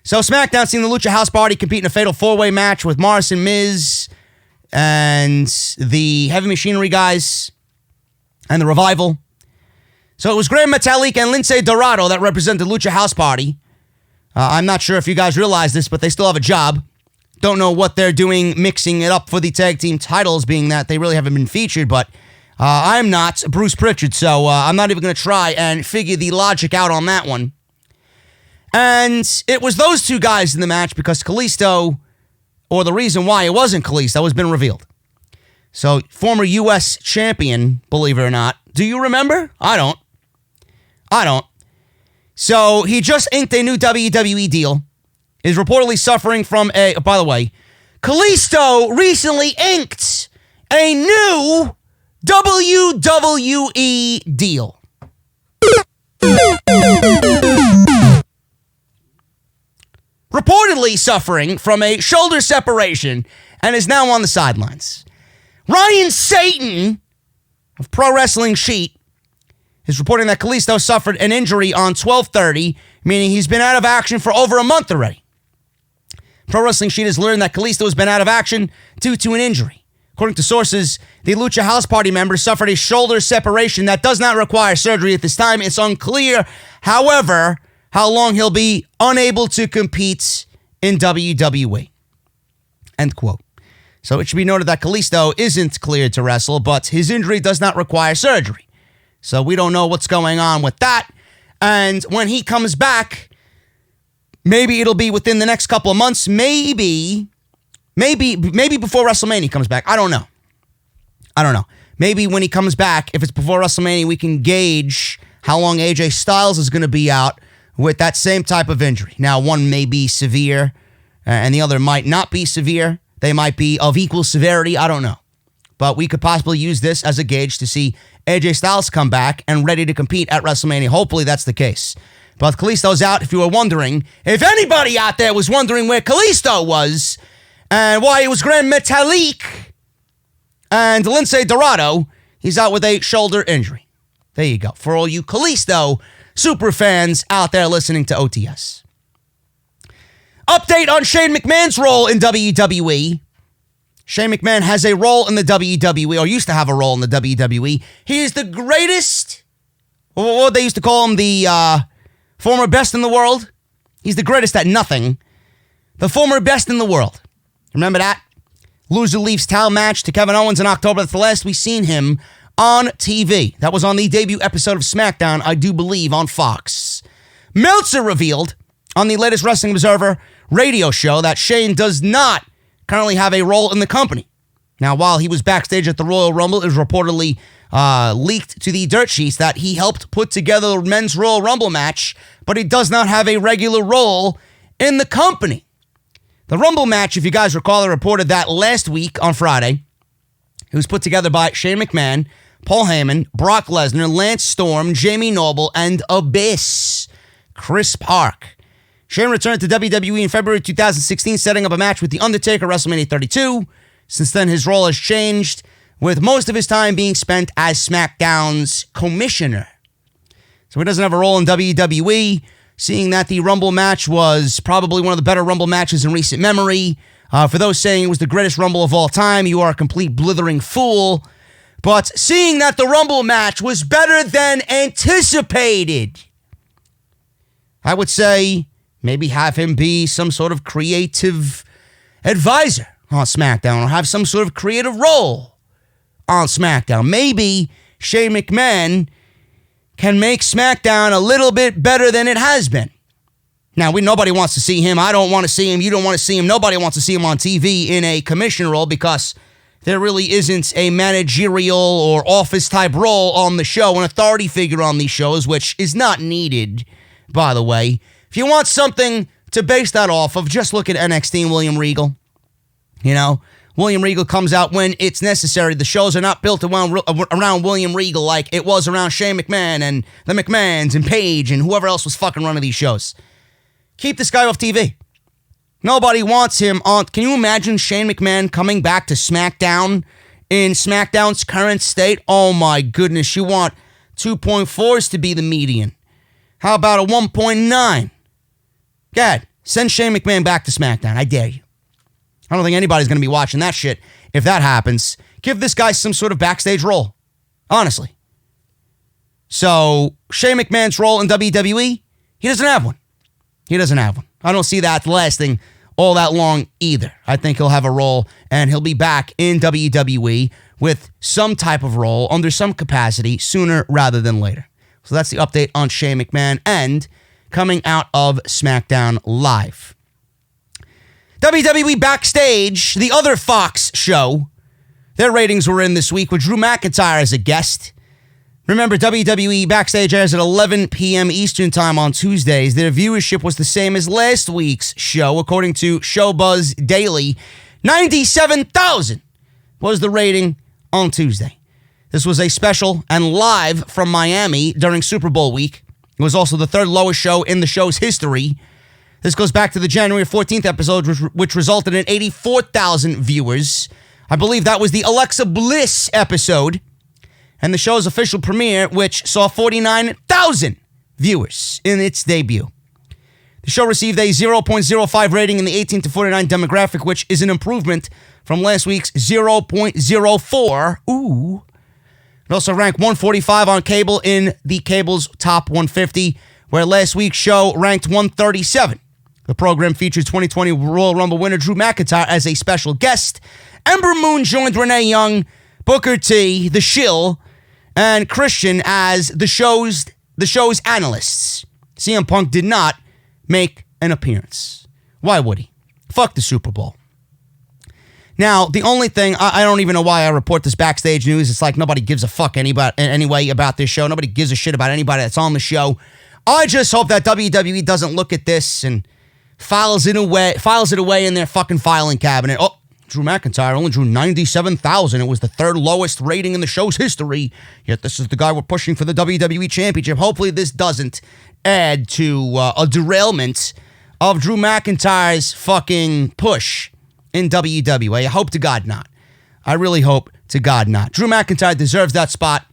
So SmackDown seeing the Lucha House Party compete in a fatal 4-way match with Morrison, Miz, and the Heavy Machinery guys, and the Revival. So it was Gran Metalik and Lince Dorado that represented Lucha House Party. I'm not sure if you guys realize this, but they still have a job. Don't know what they're doing mixing it up for the tag team titles, being that they really haven't been featured, but I'm not Bruce Pritchard, so I'm not even going to try and figure the logic out on that one. And it was those two guys in the match because Kalisto, or the reason why it wasn't Kalisto, has been revealed. So, former U.S. champion, believe it or not. Do you remember? I don't. So, he just inked a new WWE deal. Is reportedly suffering from by the way, Kalisto recently inked a new WWE deal. Reportedly suffering from a shoulder separation and is now on the sidelines. Ryan Satan of Pro Wrestling Sheet is reporting that Kalisto suffered an injury on 12/30, meaning he's been out of action for over a month already. Pro Wrestling Sheet has learned that Kalisto has been out of action due to an injury. According to sources, the Lucha House Party member suffered a shoulder separation that does not require surgery at this time. It's unclear, however, how long he'll be unable to compete in WWE. End quote. So it should be noted that Kalisto isn't cleared to wrestle, but his injury does not require surgery. So we don't know what's going on with that. And when he comes back, maybe it'll be within the next couple of months. Maybe before WrestleMania comes back. I don't know. Maybe when he comes back, if it's before WrestleMania, we can gauge how long AJ Styles is going to be out with that same type of injury. Now, one may be severe and the other might not be severe. They might be of equal severity. I don't know. But we could possibly use this as a gauge to see AJ Styles come back and ready to compete at WrestleMania. Hopefully that's the case. But Kalisto's out, if you were wondering. If anybody out there was wondering where Kalisto was and why it was Gran Metalik and Lince Dorado, he's out with a shoulder injury. There you go. For all you Kalisto super fans out there listening to OTS. Update on Shane McMahon's role in WWE. Shane McMahon has a role in the WWE, or used to have a role in the WWE. He is the greatest, what they used to call him, the former best in the world. He's the greatest at nothing. The former best in the world. Remember that? Loser leaves towel match to Kevin Owens in October. That's the last we seen him on TV. That was on the debut episode of SmackDown, I do believe, on Fox. Meltzer revealed on the latest Wrestling Observer radio show that Shane does not currently have a role in the company. Now, while he was backstage at the Royal Rumble, it was reportedly leaked to the dirt sheets that he helped put together the men's Royal Rumble match, but he does not have a regular role in the company. The Rumble match, if you guys recall, I reported that last week on Friday. It was put together by Shane McMahon, Paul Heyman, Brock Lesnar, Lance Storm, Jamie Noble, and Abyss, Chris Park. Shane returned to WWE in February 2016, setting up a match with The Undertaker at WrestleMania 32. Since then, his role has changed, with most of his time being spent as SmackDown's commissioner. So he doesn't have a role in WWE, seeing that the Rumble match was probably one of the better Rumble matches in recent memory. For those saying it was the greatest Rumble of all time, you are a complete blithering fool. But seeing that the Rumble match was better than anticipated, I would say maybe have him be some sort of creative advisor on SmackDown or have some sort of creative role on SmackDown. Maybe Shane McMahon can make SmackDown a little bit better than it has been. Now, nobody wants to see him. I don't want to see him. You don't want to see him. Nobody wants to see him on TV in a commissioner role because there really isn't a managerial or office-type role on the show, an authority figure on these shows, which is not needed, by the way. If you want something to base that off of, just look at NXT and William Regal. You know, William Regal comes out when it's necessary. The shows are not built around William Regal like it was around Shane McMahon and the McMahons and Paige and whoever else was fucking running these shows. Keep this guy off TV. Nobody wants him on. Can you imagine Shane McMahon coming back to SmackDown in SmackDown's current state? Oh my goodness, you want 2.4s to be the median. How about a 1.9? God, send Shane McMahon back to SmackDown. I dare you. I don't think anybody's going to be watching that shit if that happens. Give this guy some sort of backstage role. Honestly. So, Shane McMahon's role in WWE, he doesn't have one. He doesn't have one. I don't see that lasting all that long either. I think he'll have a role and he'll be back in WWE with some type of role under some capacity sooner rather than later. So that's the update on Shane McMahon and coming out of SmackDown Live. WWE Backstage, the other Fox show, their ratings were in this week with Drew McIntyre as a guest. Remember, WWE Backstage airs at 11 p.m. Eastern Time on Tuesdays. Their viewership was the same as last week's show. According to Showbuzz Daily, 97,000 was the rating on Tuesday. This was a special and live from Miami during Super Bowl week. It was also the third lowest show in the show's history. This goes back to the January 14th episode, which resulted in 84,000 viewers. I believe that was the Alexa Bliss episode. And the show's official premiere, which saw 49,000 viewers in its debut. The show received a 0.05 rating in the 18 to 49 demographic, which is an improvement from last week's 0.04. Ooh. It also ranked 145 on cable in the cable's top 150, where last week's show ranked 137. The program featured 2020 Royal Rumble winner Drew McIntyre as a special guest. Ember Moon joined Renee Young, Booker T, The Shill, and Christian as the show's analysts. CM Punk did not make an appearance. Why would he? Fuck the Super Bowl. Now, the only thing, I don't even know why I report this backstage news. It's like nobody gives a fuck anyway about this show. Nobody gives a shit about anybody that's on the show. I just hope that WWE doesn't look at this and files it away in their fucking filing cabinet. Oh, Drew McIntyre only drew 97,000. It was the third lowest rating in the show's history. Yet this is the guy we're pushing for the WWE Championship. Hopefully this doesn't add to a derailment of Drew McIntyre's fucking push in WWE. I hope to God not. I really hope to God not. Drew McIntyre deserves that spot.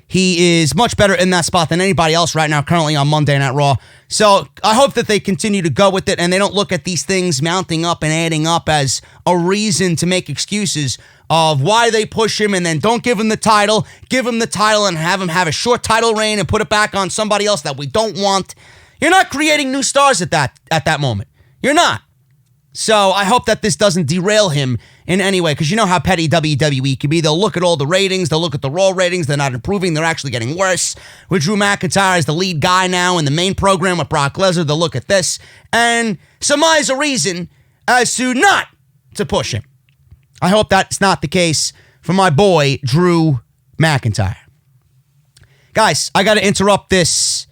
He is much better in that spot than anybody else right now currently on Monday Night Raw. So I hope that they continue to go with it and they don't look at these things mounting up and adding up as a reason to make excuses of why they push him and then don't give him the title. Give him the title and have him have a short title reign and put it back on somebody else that we don't want. You're not creating new stars at that moment. You're not. So I hope that this doesn't derail him in any way, because you know how petty WWE can be. They'll look at all the ratings, they'll look at the Raw ratings, they're not improving, they're actually getting worse. With Drew McIntyre as the lead guy now in the main program with Brock Lesnar, they'll look at this and surmise a reason as to not to push him. I hope that's not the case for my boy, Drew McIntyre. Guys, I got to interrupt this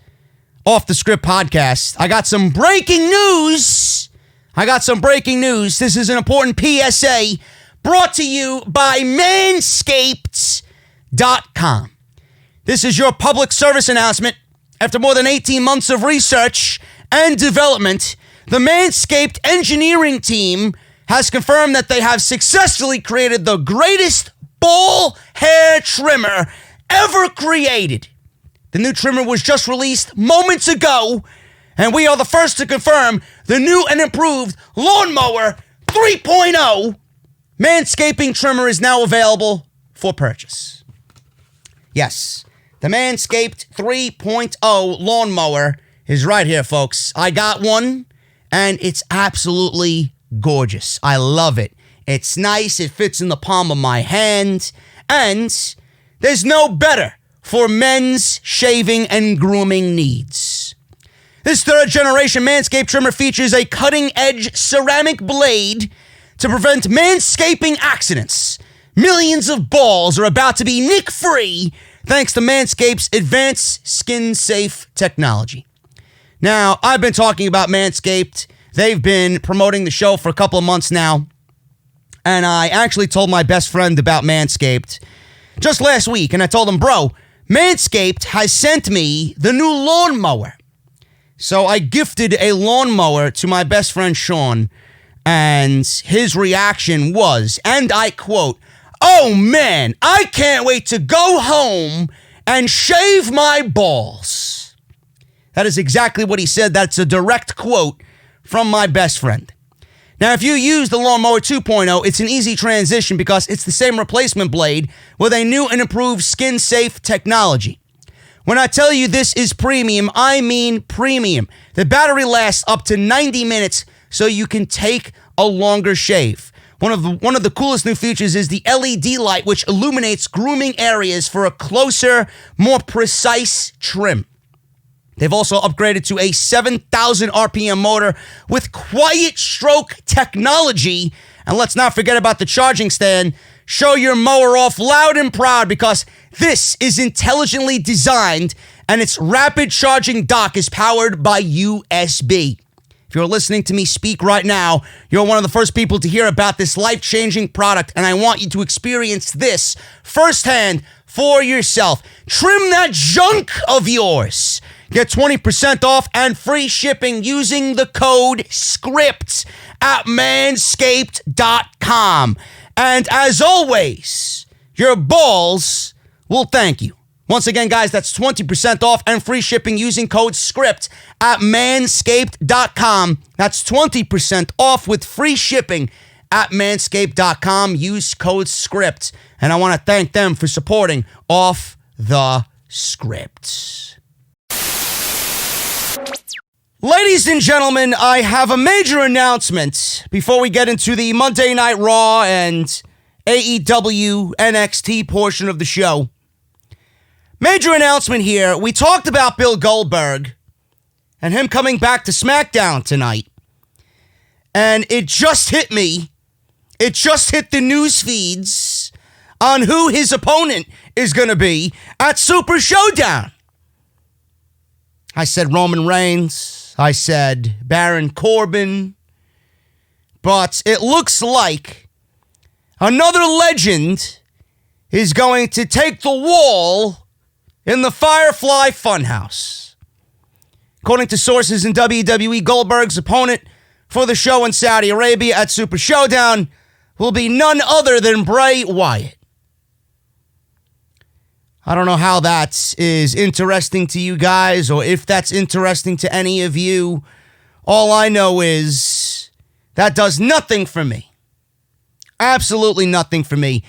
off the script podcast. I got some breaking news. This is an important PSA brought to you by Manscaped.com. This is your public service announcement. After more than 18 months of research and development, the Manscaped engineering team has confirmed that they have successfully created the greatest ball hair trimmer ever created. The new trimmer was just released moments ago, and we are the first to confirm the new and improved Lawnmower 3.0 Manscaping trimmer is now available for purchase. Yes, the Manscaped 3.0 Lawnmower is right here, folks. I got one, and it's absolutely gorgeous. I love it. It's nice. It fits in the palm of my hand, and there's no better for men's shaving and grooming needs. This third-generation Manscaped trimmer features a cutting-edge ceramic blade to prevent manscaping accidents. Millions of balls are about to be nick-free thanks to Manscaped's advanced skin-safe technology. Now, I've been talking about Manscaped. They've been promoting the show for a couple of months now. And I actually told my best friend about Manscaped just last week. And I told him, bro, Manscaped has sent me the new lawnmower. So I gifted a lawnmower to my best friend Sean. And his reaction was, and I quote, "Oh man, I can't wait to go home and shave my balls." That is exactly what he said. That's a direct quote from my best friend. Now, if you use the Lawnmower 2.0, it's an easy transition because it's the same replacement blade with a new and improved skin-safe technology. When I tell you this is premium, I mean premium. The battery lasts up to 90 minutes, so you can take a longer shave. One of the coolest new features is the LED light, which illuminates grooming areas for a closer, more precise trim. They've also upgraded to a 7,000 RPM motor with quiet stroke technology. And let's not forget about the charging stand. Show your mower off loud and proud because this is intelligently designed and its rapid charging dock is powered by USB. If you're listening to me speak right now, you're one of the first people to hear about this life-changing product, and I want you to experience this firsthand for yourself. Trim that junk of yours. Get 20% off and free shipping using the code SCRIPT at manscaped.com. And as always, your balls will thank you. Once again, guys, that's 20% off and free shipping using code SCRIPT at manscaped.com. That's 20% off with free shipping at manscaped.com. Use code SCRIPT. And I want to thank them for supporting Off the Script. Ladies and gentlemen, I have a major announcement before we get into the Monday Night Raw and AEW NXT portion of the show. Major announcement here. We talked about Bill Goldberg and him coming back to SmackDown tonight. And it just hit me. It just hit the news feeds on who his opponent is going to be at Super Showdown. I said Roman Reigns. I said Baron Corbin. But it looks like another legend is going to take the wall in the Firefly Funhouse. According to sources in WWE, Goldberg's opponent for the show in Saudi Arabia at Super Showdown will be none other than Bray Wyatt. I don't know how that is interesting to you guys or if that's interesting to any of you. All I know is that does nothing for me. Absolutely nothing for me.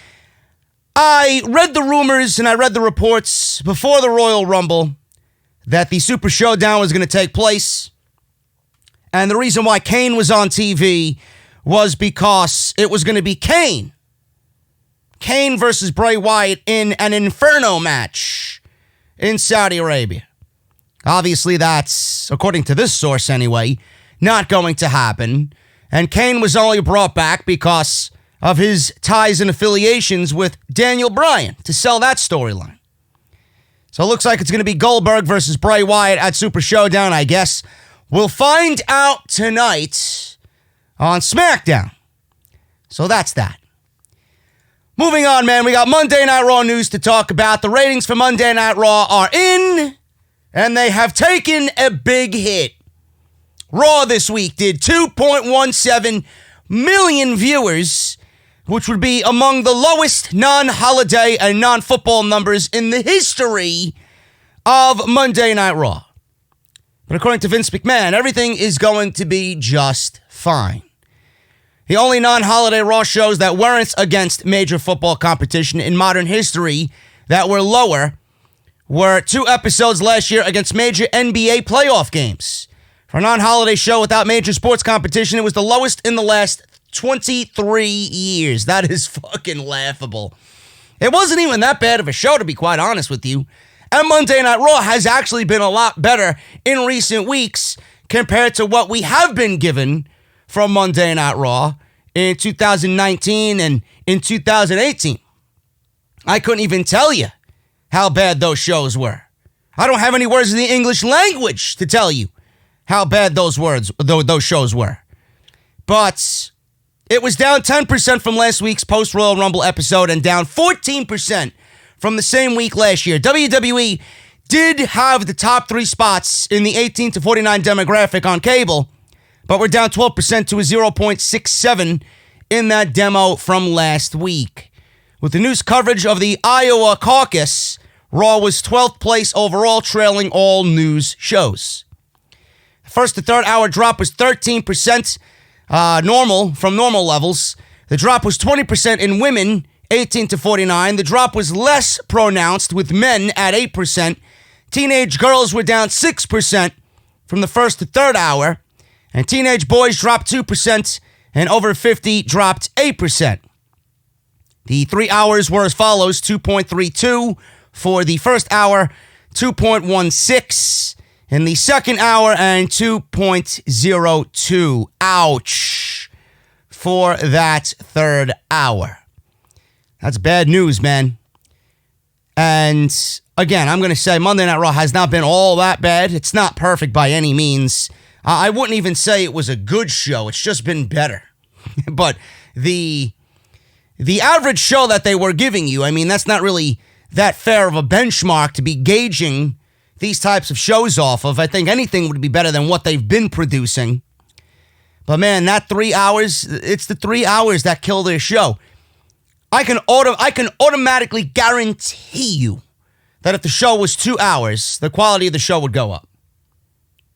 I read the rumors and I read the reports before the Royal Rumble that the Super Showdown was going to take place. And the reason why Kane was on TV was because it was going to be Kane versus Bray Wyatt in an Inferno match in Saudi Arabia. Obviously, that's, according to this source anyway, not going to happen. And Kane was only brought back because of his ties and affiliations with Daniel Bryan to sell that storyline. So it looks like it's going to be Goldberg versus Bray Wyatt at Super Showdown, I guess. We'll find out tonight on SmackDown. So that's that. Moving on, man, we got Monday Night Raw news to talk about. The ratings for Monday Night Raw are in, and they have taken a big hit. Raw this week did 2.17 million viewers, which would be among the lowest non-holiday and non-football numbers in the history of Monday Night Raw. But according to Vince McMahon, everything is going to be just fine. The only non-holiday Raw shows that weren't against major football competition in modern history that were lower were 2 episodes last year against major NBA playoff games. For a non-holiday show without major sports competition, it was the lowest in the last 23 years. That is fucking laughable. It wasn't even that bad of a show, to be quite honest with you. And Monday Night Raw has actually been a lot better in recent weeks compared to what we have been given from Monday Night Raw in 2019 and in 2018. I couldn't even tell you how bad those shows were. I don't have any words in the English language to tell you how bad those shows were. But it was down 10% from last week's post-Royal Rumble episode and down 14% from the same week last year. WWE did have the top 3 spots in the 18 to 49 demographic on cable, but we're down 12% to a 0.67 in that demo from last week. With the news coverage of the Iowa caucus, Raw was 12th place overall, trailing all news shows. The first to third hour drop was 13% from normal levels. The drop was 20% in women, 18 to 49. The drop was less pronounced with men at 8%. Teenage girls were down 6% from the first to third hour. And teenage boys dropped 2%, and over 50 dropped 8%. The 3 hours were as follows: 2.32 for the first hour, 2.16 in the second hour, and 2.02. Ouch. For that third hour. That's bad news, man. And again, I'm going to say Monday Night Raw has not been all that bad. It's not perfect by any means. I wouldn't even say it was a good show. It's just been better. But the average show that they were giving you, I mean, that's not really that fair of a benchmark to be gauging these types of shows off of. I think anything would be better than what they've been producing. But man, that 3 hours, it's the 3 hours that kill their show. I can automatically guarantee you that if the show was 2 hours, the quality of the show would go up.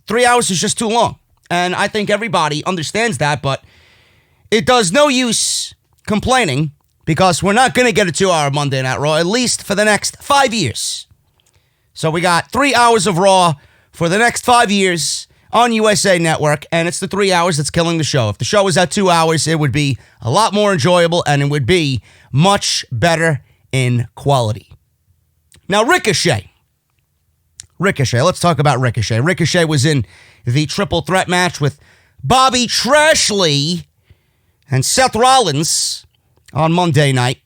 3 hours is just too long. And I think everybody understands that, but it does no use complaining because we're not going to get a 2-hour Monday Night Raw, at least for the next 5 years. So we got 3 hours of Raw for the next 5 years on USA Network, and it's the 3 hours that's killing the show. If the show was at 2 hours, it would be a lot more enjoyable, and it would be much better in quality. Now, Ricochet, let's talk about Ricochet. Ricochet was in the triple threat match with Bobby Trashley and Seth Rollins on Monday night.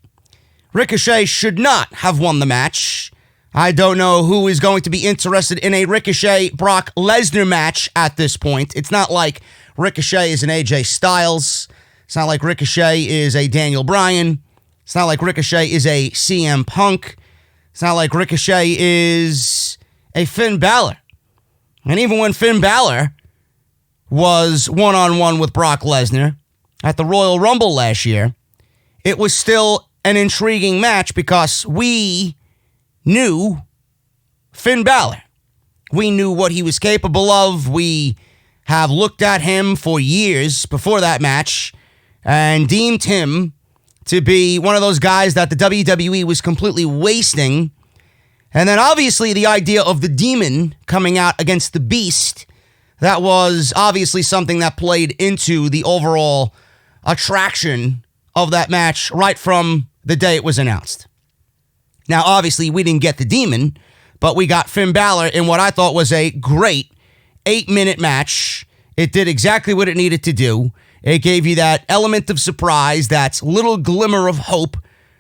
Ricochet should not have won the match. I don't know who is going to be interested in a Ricochet-Brock Lesnar match at this point. It's not like Ricochet is an AJ Styles. It's not like Ricochet is a Daniel Bryan. It's not like Ricochet is a CM Punk. It's not like Ricochet is a Finn Balor. And even when Finn Balor was one-on-one with Brock Lesnar at the Royal Rumble last year, it was still an intriguing match because we knew Finn Balor. We knew what he was capable of. We have looked at him for years before that match and deemed him to be one of those guys that the WWE was completely wasting. And then obviously the idea of the Demon coming out against the Beast, that was obviously something that played into the overall attraction of that match right from the day it was announced. Now, obviously, we didn't get the Demon, but we got Finn Balor in what I thought was a great 8-minute match. It did exactly what it needed to do. It gave you that element of surprise, that little glimmer of hope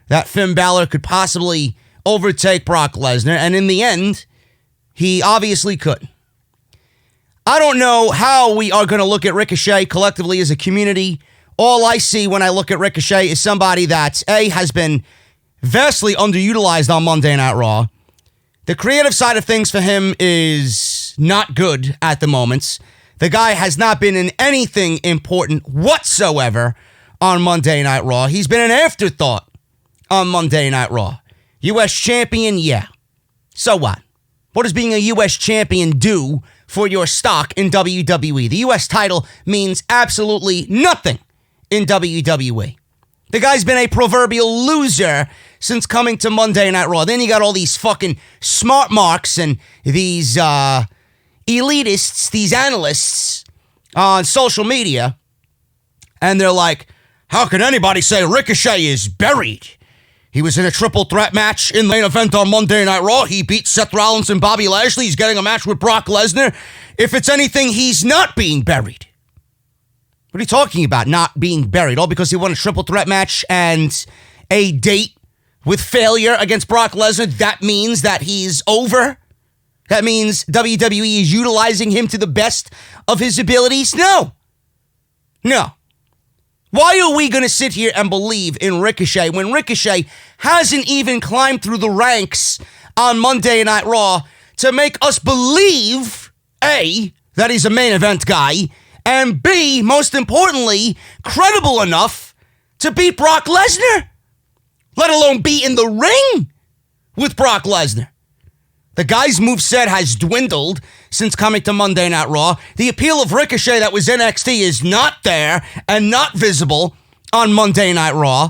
that Finn Balor could possibly overtake Brock Lesnar, and in the end, he obviously could. I don't know how we are going to look at Ricochet collectively as a community. All I see when I look at Ricochet is somebody that, A, has been vastly underutilized on Monday Night Raw. The creative side of things for him is not good at the moment. The guy has not been in anything important whatsoever on Monday Night Raw. He's been an afterthought on Monday Night Raw. U.S. champion, yeah. So what? What does being a U.S. champion do for your stock in WWE? The U.S. title means absolutely nothing in WWE. The guy's been a proverbial loser since coming to Monday Night Raw. Then you got all these fucking smart marks and these elitists, these analysts on social media, and they're like, how can anybody say Ricochet is buried? He was in a triple threat match in the main event on Monday Night Raw. He beat Seth Rollins and Bobby Lashley. He's getting a match with Brock Lesnar. If it's anything, he's not being buried. What are you talking about, not being buried? All because he won a triple threat match and a date with failure against Brock Lesnar. That means that he's over? That means WWE is utilizing him to the best of his abilities? No. Why are we going to sit here and believe in Ricochet when Ricochet hasn't even climbed through the ranks on Monday Night Raw to make us believe, A, that he's a main event guy, and B, most importantly, credible enough to beat Brock Lesnar, let alone be in the ring with Brock Lesnar? The guy's moveset has dwindled since coming to Monday Night Raw. The appeal of Ricochet that was NXT is not there and not visible on Monday Night Raw.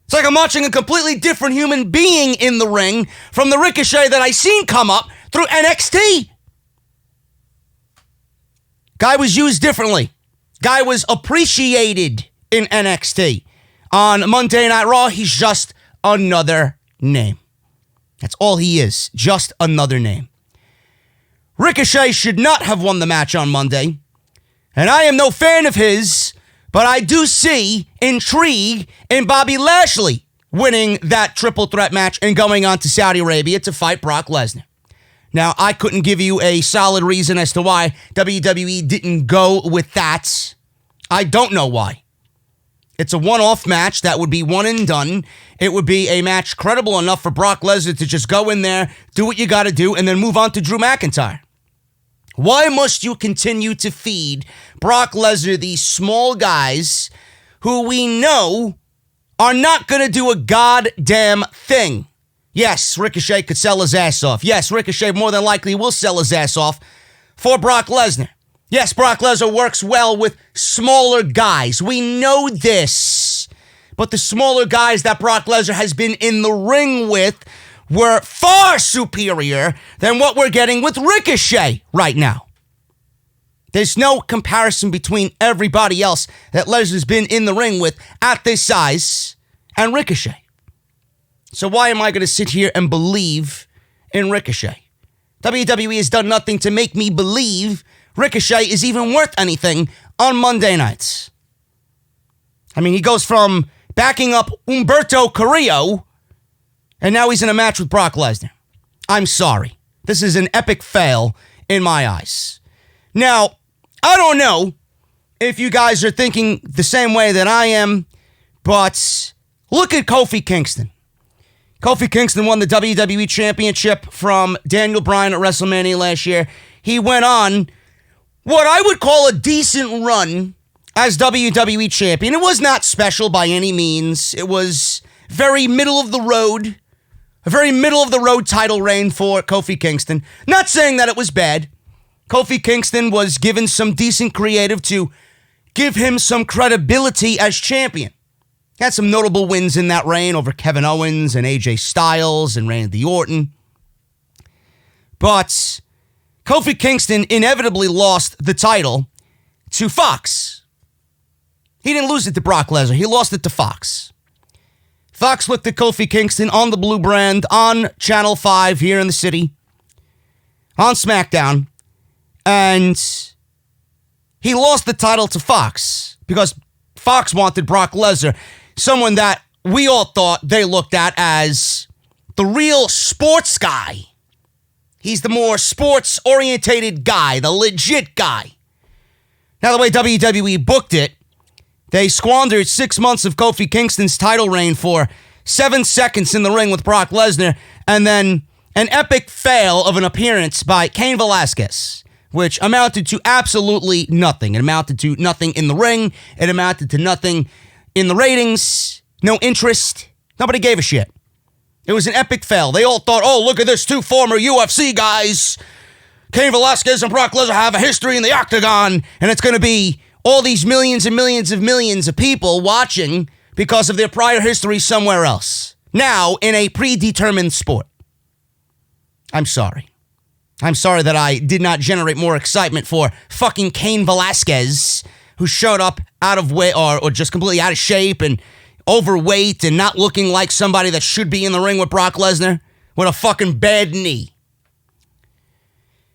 It's like I'm watching a completely different human being in the ring from the Ricochet that I seen come up through NXT. Guy was used differently. Guy was appreciated in NXT. On Monday Night Raw, he's just another name. That's all he is, just another name. Ricochet should not have won the match on Monday, and I am no fan of his, but I do see intrigue in Bobby Lashley winning that triple threat match and going on to Saudi Arabia to fight Brock Lesnar. Now, I couldn't give you a solid reason as to why WWE didn't go with that. I don't know why. It's a one-off match that would be one and done. It would be a match credible enough for Brock Lesnar to just go in there, do what you got to do, and then move on to Drew McIntyre. Why must you continue to feed Brock Lesnar these small guys who we know are not going to do a goddamn thing? Yes, Ricochet could sell his ass off. Yes, Ricochet more than likely will sell his ass off for Brock Lesnar. Yes, Brock Lesnar works well with smaller guys. We know this. But the smaller guys that Brock Lesnar has been in the ring with were far superior than what we're getting with Ricochet right now. There's no comparison between everybody else that Lesnar's been in the ring with at this size and Ricochet. So why am I going to sit here and believe in Ricochet? WWE has done nothing to make me believe Ricochet is even worth anything on Monday nights. I mean, he goes from backing up Humberto Carrillo, and now he's in a match with Brock Lesnar. I'm sorry. This is an epic fail in my eyes. Now, I don't know if you guys are thinking the same way that I am, but look at Kofi Kingston. Kofi Kingston won the WWE Championship from Daniel Bryan at WrestleMania last year. He went on what I would call a decent run as WWE Champion. It was not special by any means. It was very middle of the road, a very middle of the road title reign for Kofi Kingston. Not saying that it was bad. Kofi Kingston was given some decent creative to give him some credibility as champion. He had some notable wins in that reign over Kevin Owens and AJ Styles and Randy Orton. But Kofi Kingston inevitably lost the title to Fox. He didn't lose it to Brock Lesnar. He lost it to Fox. Fox looked at Kofi Kingston on the Blue brand on Channel 5 here in the city, on SmackDown, and he lost the title to Fox because Fox wanted Brock Lesnar, someone that we all thought they looked at as the real sports guy. He's the more sports-orientated guy, the legit guy. Now, the way WWE booked it, they squandered 6 months of Kofi Kingston's title reign for 7 seconds in the ring with Brock Lesnar, and then an epic fail of an appearance by Cain Velasquez, which amounted to absolutely nothing. It amounted to nothing in the ring. It amounted to nothing in the ratings. No interest. Nobody gave a shit. It was an epic fail. They all thought, oh, look at this, 2 former UFC guys. Cain Velasquez and Brock Lesnar have a history in the octagon, and it's going to be all these millions and millions of people watching because of their prior history somewhere else. Now, in a predetermined sport. I'm sorry. I'm sorry that I did not generate more excitement for fucking Cain Velasquez, who showed up out of way or just completely out of shape and overweight and not looking like somebody that should be in the ring with Brock Lesnar with a fucking bad knee.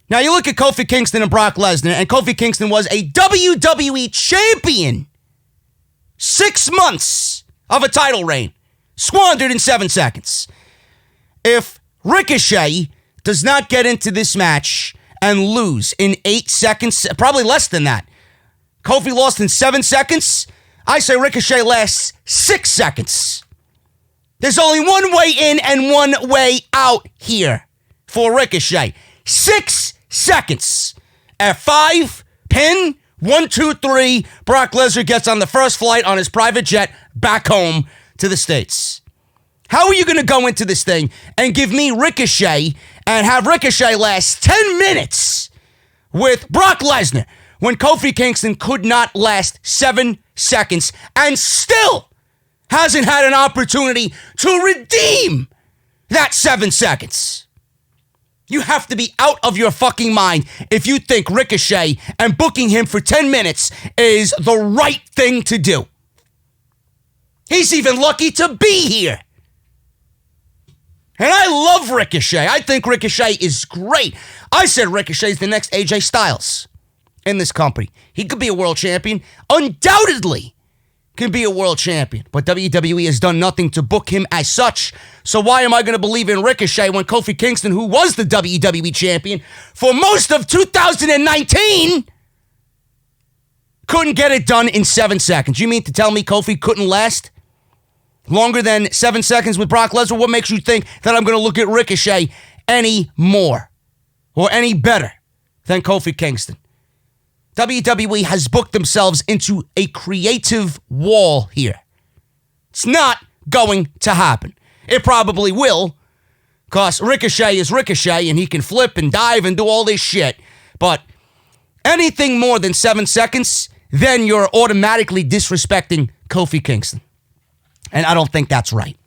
Now, you look at Kofi Kingston and Brock Lesnar, and Kofi Kingston was a WWE champion. 6 months of a title reign, squandered in 7 seconds. If Ricochet does not get into this match and lose in 8 seconds, probably less than that, Kofi lost in 7 seconds, I say Ricochet lasts 6 seconds. There's only one way in and one way out here for Ricochet. 6 seconds. At 5, pin, 1, 2, 3, Brock Lesnar gets on the first flight on his private jet back home to the States. How are you going to go into this thing and give me Ricochet and have Ricochet last 10 minutes with Brock Lesnar when Kofi Kingston could not last 7 seconds and still hasn't had an opportunity to redeem that 7 seconds? You have to be out of your fucking mind if you think Ricochet and booking him for 10 minutes is the right thing to do. He's even lucky to be here. And I love Ricochet. I think Ricochet is great. I said Ricochet is the next AJ Styles in this company. He could be a world champion. Undoubtedly can be a world champion. But WWE has done nothing to book him as such. So why am I going to believe in Ricochet when Kofi Kingston, who was the WWE champion for most of 2019, couldn't get it done in 7 seconds? You mean to tell me Kofi couldn't last longer than 7 seconds with Brock Lesnar? What makes you think that I'm going to look at Ricochet any more or any better than Kofi Kingston? WWE has booked themselves into a creative wall here. It's not going to happen. It probably will, because Ricochet is Ricochet and he can flip and dive and do all this shit. But anything more than 7 seconds, then you're automatically disrespecting Kofi Kingston. And I don't think that's right.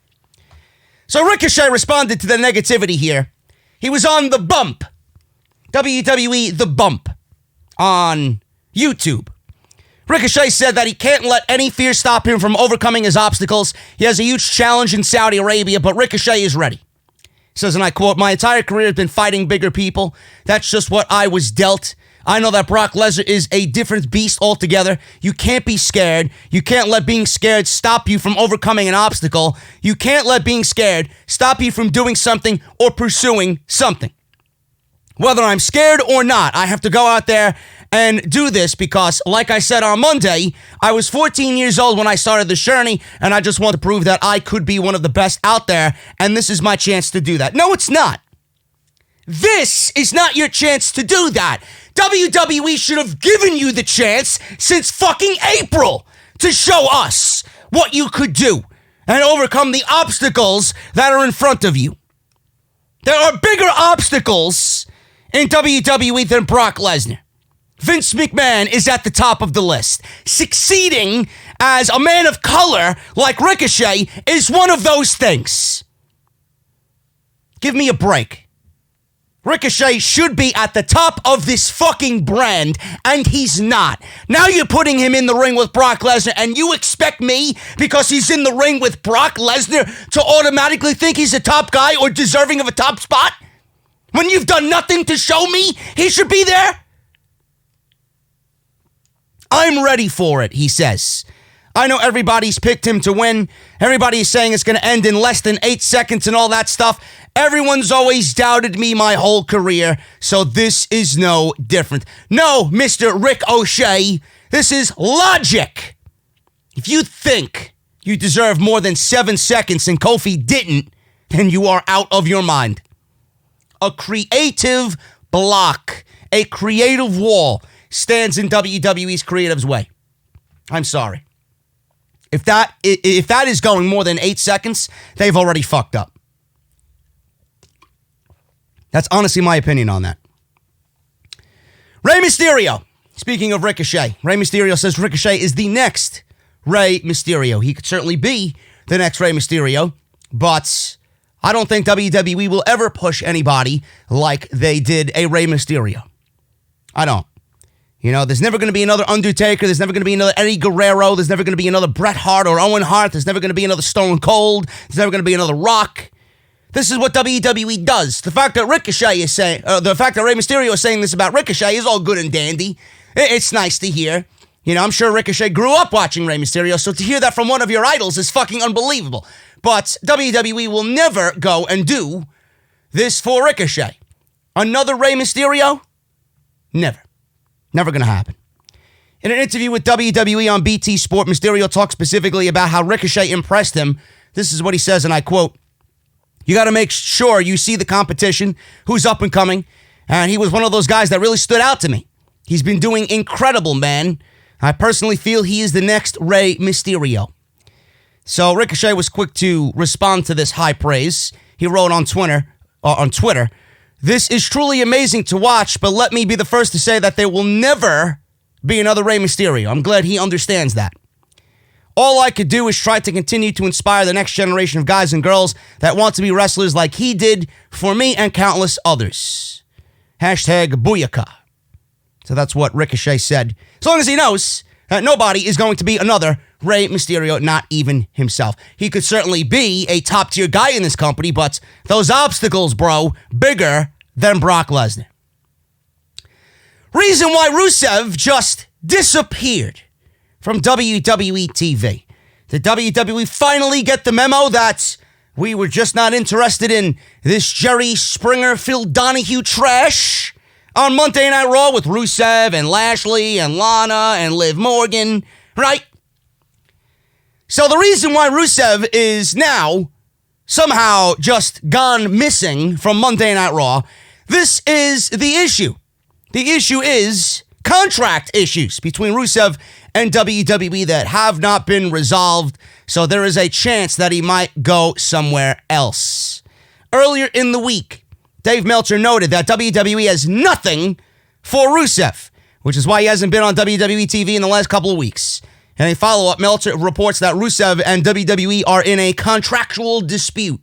So Ricochet responded to the negativity here. He was on The Bump, WWE The Bump, on YouTube. Ricochet said that he can't let any fear stop him from overcoming his obstacles. He has a huge challenge in Saudi Arabia, but Ricochet is ready. He says, and I quote, "My entire career has been fighting bigger people. That's just what I was dealt. I know that Brock Lesnar is a different beast altogether. You can't be scared. You can't let being scared stop you from overcoming an obstacle. You can't let being scared stop you from doing something or pursuing something. Whether I'm scared or not, I have to go out there and do this because, like I said on Monday, I was 14 years old when I started this journey, and I just want to prove that I could be one of the best out there, and this is my chance to do that." No, it's not. This is not your chance to do that. WWE should have given you the chance since fucking April to show us what you could do and overcome the obstacles that are in front of you. There are bigger obstacles in WWE than Brock Lesnar. Vince McMahon is at the top of the list. Succeeding as a man of color like Ricochet is one of those things. Give me a break. Ricochet should be at the top of this fucking brand, and he's not. Now you're putting him in the ring with Brock Lesnar, and you expect me, because he's in the ring with Brock Lesnar, to automatically think he's a top guy or deserving of a top spot? When you've done nothing to show me he should be there? I'm ready for it, he says. I know everybody's picked him to win. Everybody's saying it's going to end in less than 8 seconds and all that stuff. Everyone's always doubted me my whole career, so this is no different. No, Mr. Rick O'Shea, this is logic. If you think you deserve more than 7 seconds and Kofi didn't, then you are out of your mind. A creative block, a creative wall stands in WWE's creative's way. I'm sorry. If that is going more than 8 seconds, they've already fucked up. That's honestly my opinion on that. Rey Mysterio. Speaking of Ricochet, Rey Mysterio says Ricochet is the next Rey Mysterio. He could certainly be the next Rey Mysterio, but I don't think WWE will ever push anybody like they did a Rey Mysterio. I don't. You know, there's never going to be another Undertaker. There's never going to be another Eddie Guerrero. There's never going to be another Bret Hart or Owen Hart. There's never going to be another Stone Cold. There's never going to be another Rock. This is what WWE does. The fact that Ricochet is saying, the fact that Rey Mysterio is saying this about Ricochet is all good and dandy. It's nice to hear. You know, I'm sure Ricochet grew up watching Rey Mysterio, so to hear that from one of your idols is fucking unbelievable. But WWE will never go and do this for Ricochet. Another Rey Mysterio? Never. Never going to happen. In an interview with WWE on BT Sport, Mysterio talked specifically about how Ricochet impressed him. This is what he says, and I quote, "You got to make sure you see the competition, who's up and coming, and he was one of those guys that really stood out to me. He's been doing incredible, man. I personally feel he is the next Rey Mysterio." So Ricochet was quick to respond to this high praise. He wrote on Twitter, "This is truly amazing to watch, but let me be the first to say that there will never be another Rey Mysterio. I'm glad he understands that. All I could do is try to continue to inspire the next generation of guys and girls that want to be wrestlers like he did for me and countless others. Hashtag Booyaka." So that's what Ricochet said. As long as he knows that nobody is going to be another Rey Mysterio, not even himself. He could certainly be a top-tier guy in this company, but those obstacles, bro, bigger than Brock Lesnar. Reason why Rusev just disappeared from WWE TV. Did WWE finally get the memo that we were just not interested in this Jerry Springer, Phil Donahue trash on Monday Night Raw with Rusev and Lashley and Lana and Liv Morgan, right? So the reason why Rusev is now somehow just gone missing from Monday Night Raw, this is the issue. The issue is contract issues between Rusev and WWE that have not been resolved, so there is a chance that he might go somewhere else. Earlier in the week, Dave Meltzer noted that WWE has nothing for Rusev, which is why he hasn't been on WWE TV in the last couple of weeks. In a follow-up, Meltzer reports that Rusev and WWE are in a contractual dispute.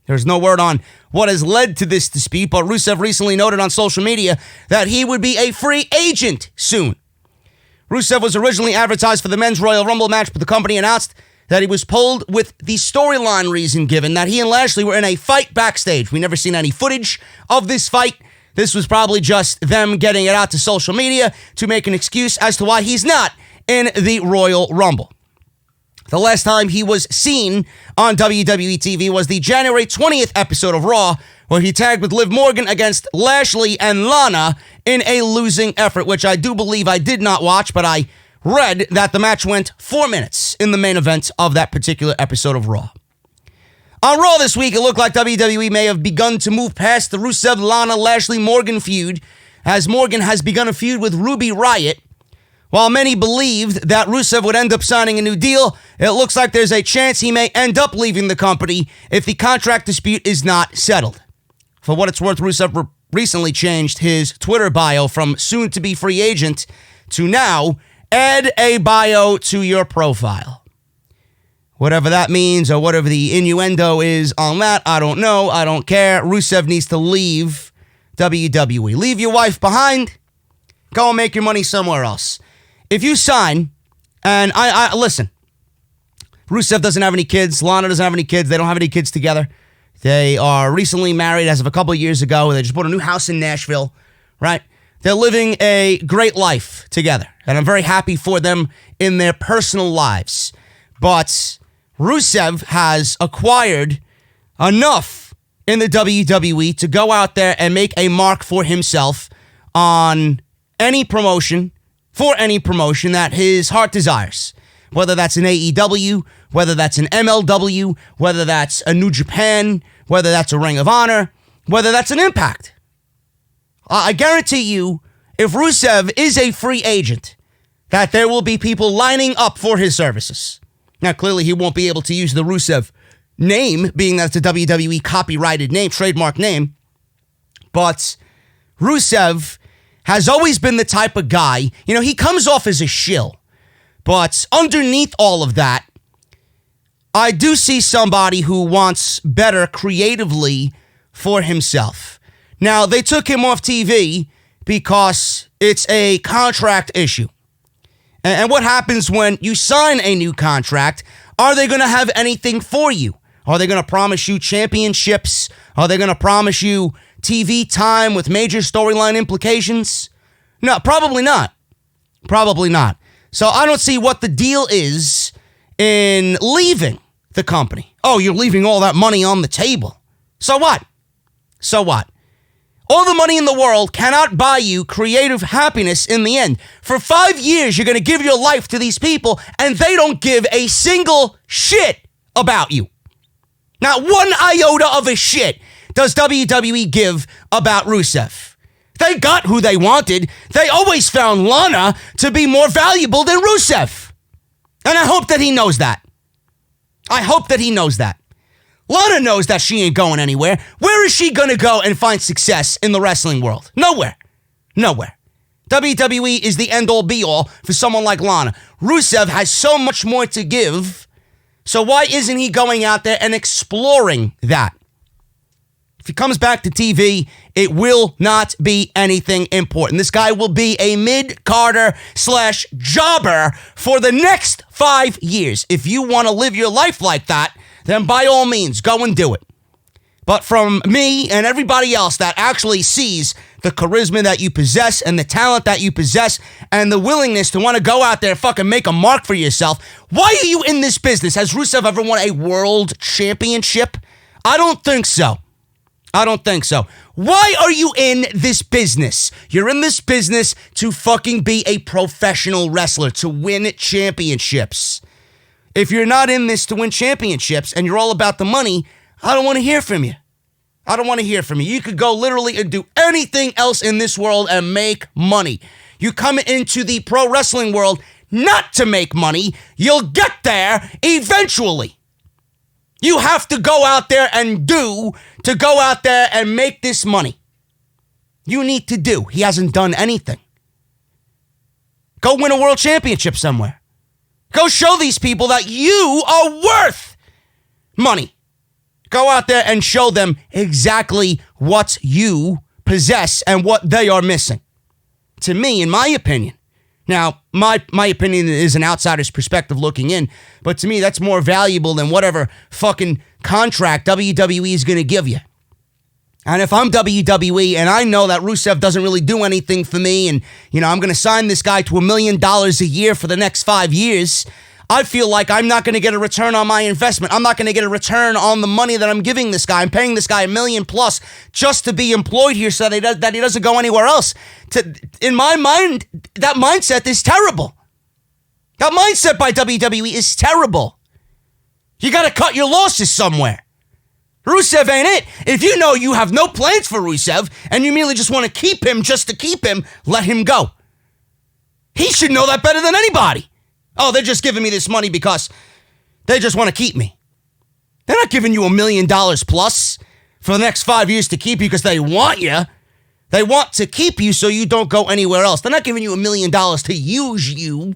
There's no word on what has led to this dispute, but Rusev recently noted on social media that he would be a free agent soon. Rusev was originally advertised for the Men's Royal Rumble match, but the company announced that he was pulled with the storyline reason given that he and Lashley were in a fight backstage. We never seen any footage of this fight. This was probably just them getting it out to social media to make an excuse as to why he's not in the Royal Rumble. The last time he was seen on WWE TV was the January 20th episode of Raw, where he tagged with Liv Morgan against Lashley and Lana in a losing effort, which I do believe I did not watch, but I read that the match went 4 minutes in the main event of that particular episode of Raw. On Raw this week, it looked like WWE may have begun to move past the Rusev, Lana, Lashley, Morgan feud, as Morgan has begun a feud with Ruby Riott. While many believed that Rusev would end up signing a new deal, it looks like there's a chance he may end up leaving the company if the contract dispute is not settled. For what it's worth, Rusev recently changed his Twitter bio from soon-to-be free agent to now, add a bio to your profile. Whatever that means or whatever the innuendo is on that, I don't know. I don't care. Rusev needs to leave WWE. Leave your wife behind. Go and make your money somewhere else. If you sign, and I listen, Rusev doesn't have any kids. Lana doesn't have any kids. They don't have any kids together. They are recently married as of a couple of years ago. They just bought a new house in Nashville, right? They're living a great life together, and I'm very happy for them in their personal lives. But Rusev has acquired enough in the WWE to go out there and make a mark for himself on any promotion, for any promotion that his heart desires. Whether that's an AEW, whether that's an MLW, whether that's a New Japan, whether that's a Ring of Honor, whether that's an Impact. I guarantee you, if Rusev is a free agent, that there will be people lining up for his services. Now, clearly, he won't be able to use the Rusev name, being that it's a WWE copyrighted name, trademark name. But Rusev has always been the type of guy, you know, he comes off as a shill. But underneath all of that, I do see somebody who wants better creatively for himself. Now, they took him off TV because it's a contract issue. And what happens when you sign a new contract? Are they going to have anything for you? Are they going to promise you championships? Are they going to promise you TV time with major storyline implications? No, probably not. Probably not. So I don't see what the deal is in leaving the company. Oh, you're leaving all that money on the table. So what? So what? All the money in the world cannot buy you creative happiness in the end. For 5 years, you're going to give your life to these people, and they don't give a single shit about you. Not one iota of a shit does WWE give about Rusev. They got who they wanted. They always found Lana to be more valuable than Rusev. And I hope that he knows that. I hope that he knows that. Lana knows that she ain't going anywhere. Where is she going to go and find success in the wrestling world? Nowhere. Nowhere. WWE is the end-all be-all for someone like Lana. Rusev has so much more to give, so why isn't he going out there and exploring that? If he comes back to TV, it will not be anything important. This guy will be a mid-carder / jobber for the next 5 years. If you want to live your life like that, then by all means, go and do it. But from me and everybody else that actually sees the charisma that you possess and the talent that you possess and the willingness to want to go out there and fucking make a mark for yourself, why are you in this business? Has Rusev ever won a world championship? I don't think so. I don't think so. Why are you in this business? You're in this business to fucking be a professional wrestler, to win championships. If you're not in this to win championships and you're all about the money, I don't want to hear from you. I don't want to hear from you. You could go literally and do anything else in this world and make money. You come into the pro wrestling world not to make money. You'll get there eventually. You have to go out there and do to go out there and make this money. You need to do. He hasn't done anything. Go win a world championship somewhere. Go show these people that you are worth money. Go out there and show them exactly what you possess and what they are missing. To me, in my opinion. Now, my opinion is an outsider's perspective looking in, but to me, that's more valuable than whatever fucking contract WWE is going to give you. And if I'm WWE and I know that Rusev doesn't really do anything for me and, I'm going to sign this guy to $1 million a year for the next 5 years, I feel like I'm not going to get a return on my investment. I'm not going to get a return on the money that I'm giving this guy. I'm paying this guy $1 million plus just to be employed here so that he doesn't go anywhere else. In my mind, that mindset is terrible. That mindset by WWE is terrible. You got to cut your losses somewhere. Rusev ain't it. If you know you have no plans for Rusev and you merely just want to keep him just to keep him, let him go. He should know that better than anybody. Oh, they're just giving me this money because they just want to keep me. They're not giving you $1 million plus for the next 5 years to keep you because they want you. They want to keep you so you don't go anywhere else. They're not giving you $1 million to use you.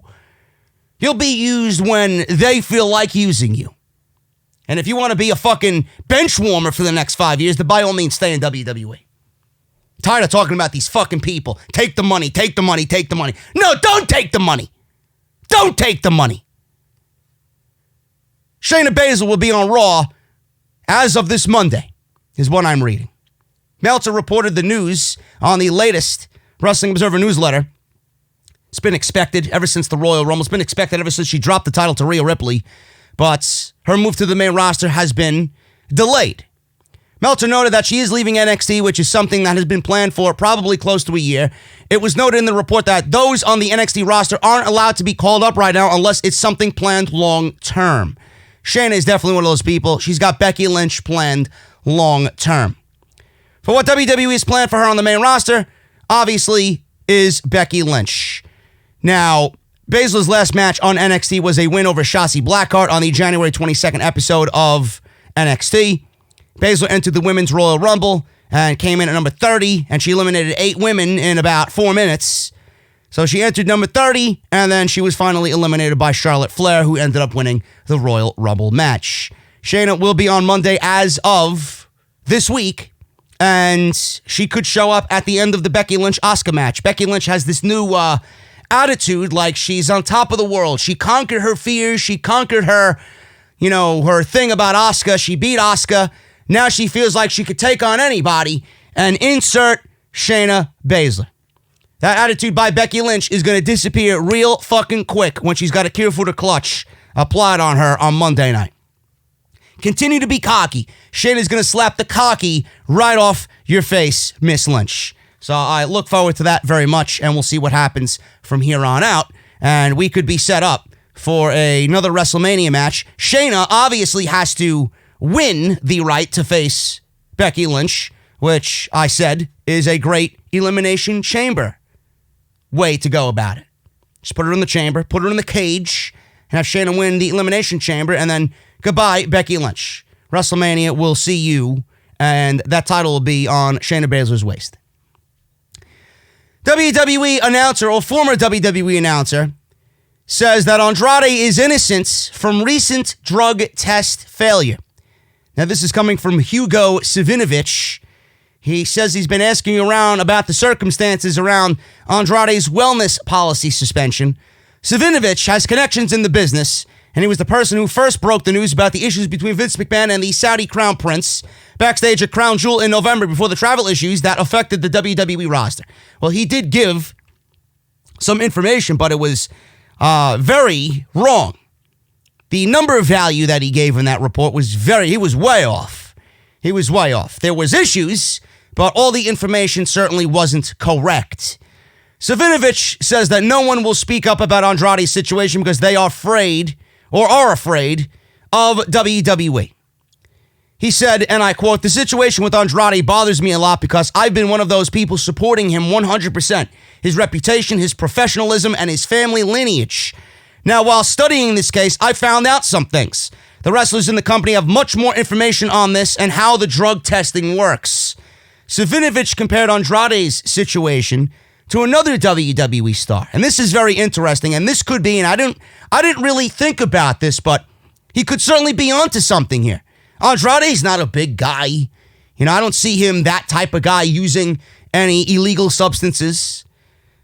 You'll be used when they feel like using you. And if you want to be a fucking bench warmer for the next 5 years, then by all means stay in WWE. Tired of talking about these fucking people. Take the money, take the money, take the money. No, don't take the money. Don't take the money. Shayna Baszler will be on Raw as of this Monday, is what I'm reading. Meltzer reported the news on the latest Wrestling Observer newsletter. It's been expected ever since the Royal Rumble. It's been expected ever since she dropped the title to Rhea Ripley. But her move to the main roster has been delayed. Meltzer noted that she is leaving NXT, which is something that has been planned for probably close to a year. It was noted in the report that those on the NXT roster aren't allowed to be called up right now unless it's something planned long term. Shayna is definitely one of those people. She's got Becky Lynch planned long term. For what WWE has planned for her on the main roster, obviously, is Becky Lynch. Now, Baszler's last match on NXT was a win over Shotzi Blackheart on the January 22nd episode of NXT. Baszler entered the Women's Royal Rumble and came in at number 30, and she eliminated 8 women in about 4 minutes. So she entered number 30, and then she was finally eliminated by Charlotte Flair, who ended up winning the Royal Rumble match. Shayna will be on Monday as of this week and she could show up at the end of the Becky Lynch-Asuka match. Becky Lynch has this new attitude like she's on top of the world. She conquered her fears. She conquered her, her thing about Asuka. She beat Asuka. Now she feels like she could take on anybody, and insert Shayna Baszler. That attitude by Becky Lynch is going to disappear real fucking quick when she's got a Kirifuda clutch applied on her on Monday night. Continue to be cocky. Shayna's going to slap the cocky right off your face, Miss Lynch. So I look forward to that very much, and we'll see what happens from here on out. And we could be set up for another WrestleMania match. Shayna obviously has to win the right to face Becky Lynch, which I said is a great Elimination Chamber way to go about it. Just put her in the chamber, put her in the cage, and have Shayna win the Elimination Chamber, and then goodbye, Becky Lynch. WrestleMania will see you, and that title will be on Shayna Baszler's waist. WWE announcer, or former WWE announcer, says that Andrade is innocent from recent drug test failure. Now, this is coming from Hugo Savinovich. He says he's been asking around about the circumstances around Andrade's wellness policy suspension. Savinovich has connections in the business, and he was the person who first broke the news about the issues between Vince McMahon and the Saudi Crown Prince backstage at Crown Jewel in November before the travel issues that affected the WWE roster. Well, he did give some information, but it was very wrong. The number value that he gave in that report was he was way off. He was way off. There was issues, but all the information certainly wasn't correct. Savinovich says that no one will speak up about Andrade's situation because they are afraid of WWE. He said, and I quote, "The situation with Andrade bothers me a lot because I've been one of those people supporting him 100%. His reputation, his professionalism, and his family lineage. Now, while studying this case, I found out some things. The wrestlers in the company have much more information on this and how the drug testing works." Savinovich compared Andrade's situation to another WWE star. And this is very interesting, and this could be, and I didn't really think about this, but he could certainly be onto something here. Andrade's not a big guy. I don't see him that type of guy using any illegal substances.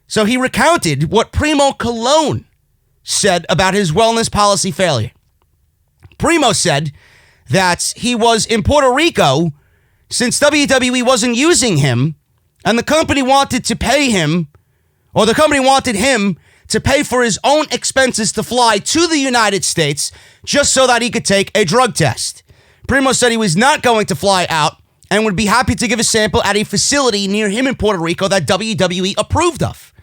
So he recounted what Primo Colon said about his wellness policy failure. Primo said that he was in Puerto Rico since WWE wasn't using him, and the company wanted to pay him, or the company wanted him to pay for his own expenses to fly to the United States just so that he could take a drug test. Primo said he was not going to fly out and would be happy to give a sample at a facility near him in Puerto Rico that WWE approved of.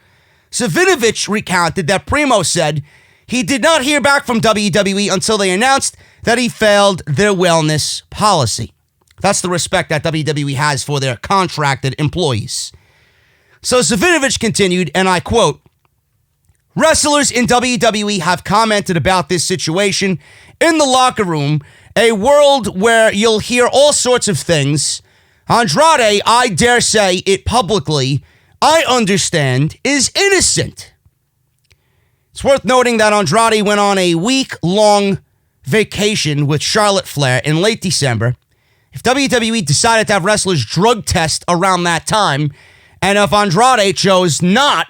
Savinovich recounted that Primo said he did not hear back from WWE until they announced that he failed their wellness policy. That's the respect that WWE has for their contracted employees. So Savinovich continued, and I quote, "Wrestlers in WWE have commented about this situation in the locker room, a world where you'll hear all sorts of things. Andrade, I dare say it publicly, I understand, is innocent." It's worth noting that Andrade went on a week-long vacation with Charlotte Flair in late December. If WWE decided to have wrestlers drug test around that time, and if Andrade chose not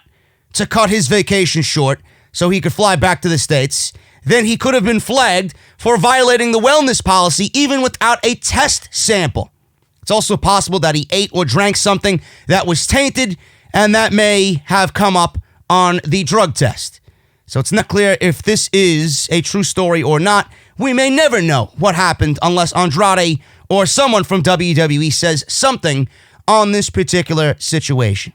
to cut his vacation short so he could fly back to the States, then he could have been flagged for violating the wellness policy even without a test sample. It's also possible that he ate or drank something that was tainted, and that may have come up on the drug test. So it's not clear if this is a true story or not. We may never know what happened unless Andrade or someone from WWE says something on this particular situation.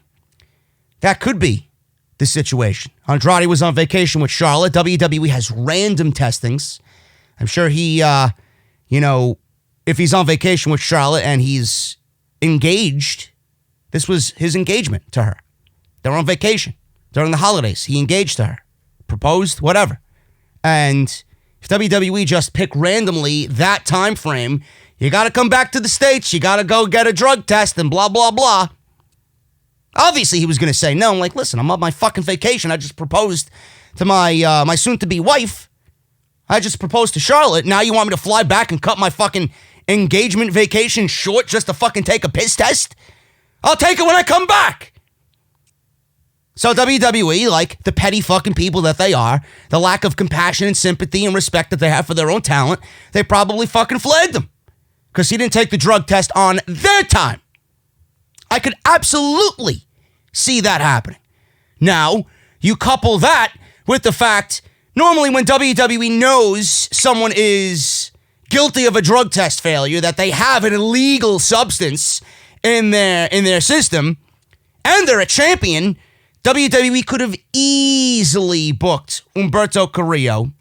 That could be the situation. Andrade was on vacation with Charlotte. WWE has random testings. I'm sure he, if he's on vacation with Charlotte and he's engaged, this was his engagement to her. They're on vacation during the holidays. He engaged to her, proposed, whatever. And if WWE just pick randomly that time frame, you got to come back to the States, you got to go get a drug test and blah, blah, blah. Obviously, he was going to say no. I'm like, listen, I'm on my fucking vacation. I just proposed to my soon-to-be wife. I just proposed to Charlotte. Now you want me to fly back and cut my fucking engagement vacation short just to fucking take a piss test? I'll take it when I come back. So WWE, like the petty fucking people that they are, the lack of compassion and sympathy and respect that they have for their own talent, they probably fucking flagged him because he didn't take the drug test on their time. I could absolutely see that happening. Now, you couple that with the fact, normally when WWE knows someone is guilty of a drug test failure, that they have an illegal substance in their system, and they're a champion, WWE could have easily booked Humberto Carrillo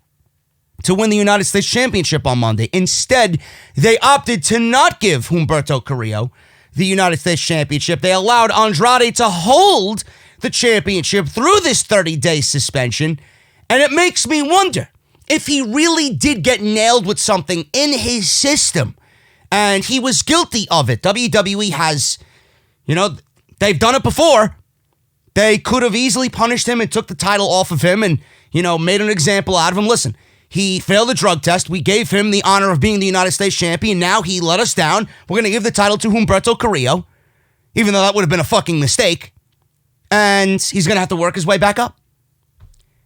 to win the United States Championship on Monday. Instead, they opted to not give Humberto Carrillo the United States Championship. They allowed Andrade to hold the championship through this 30-day suspension, and it makes me wonder if he really did get nailed with something in his system and he was guilty of it. WWE has, they've done it before. They could have easily punished him and took the title off of him and, made an example out of him. Listen, he failed the drug test. We gave him the honor of being the United States champion. Now he let us down. We're going to give the title to Humberto Carrillo, even though that would have been a fucking mistake. And he's going to have to work his way back up.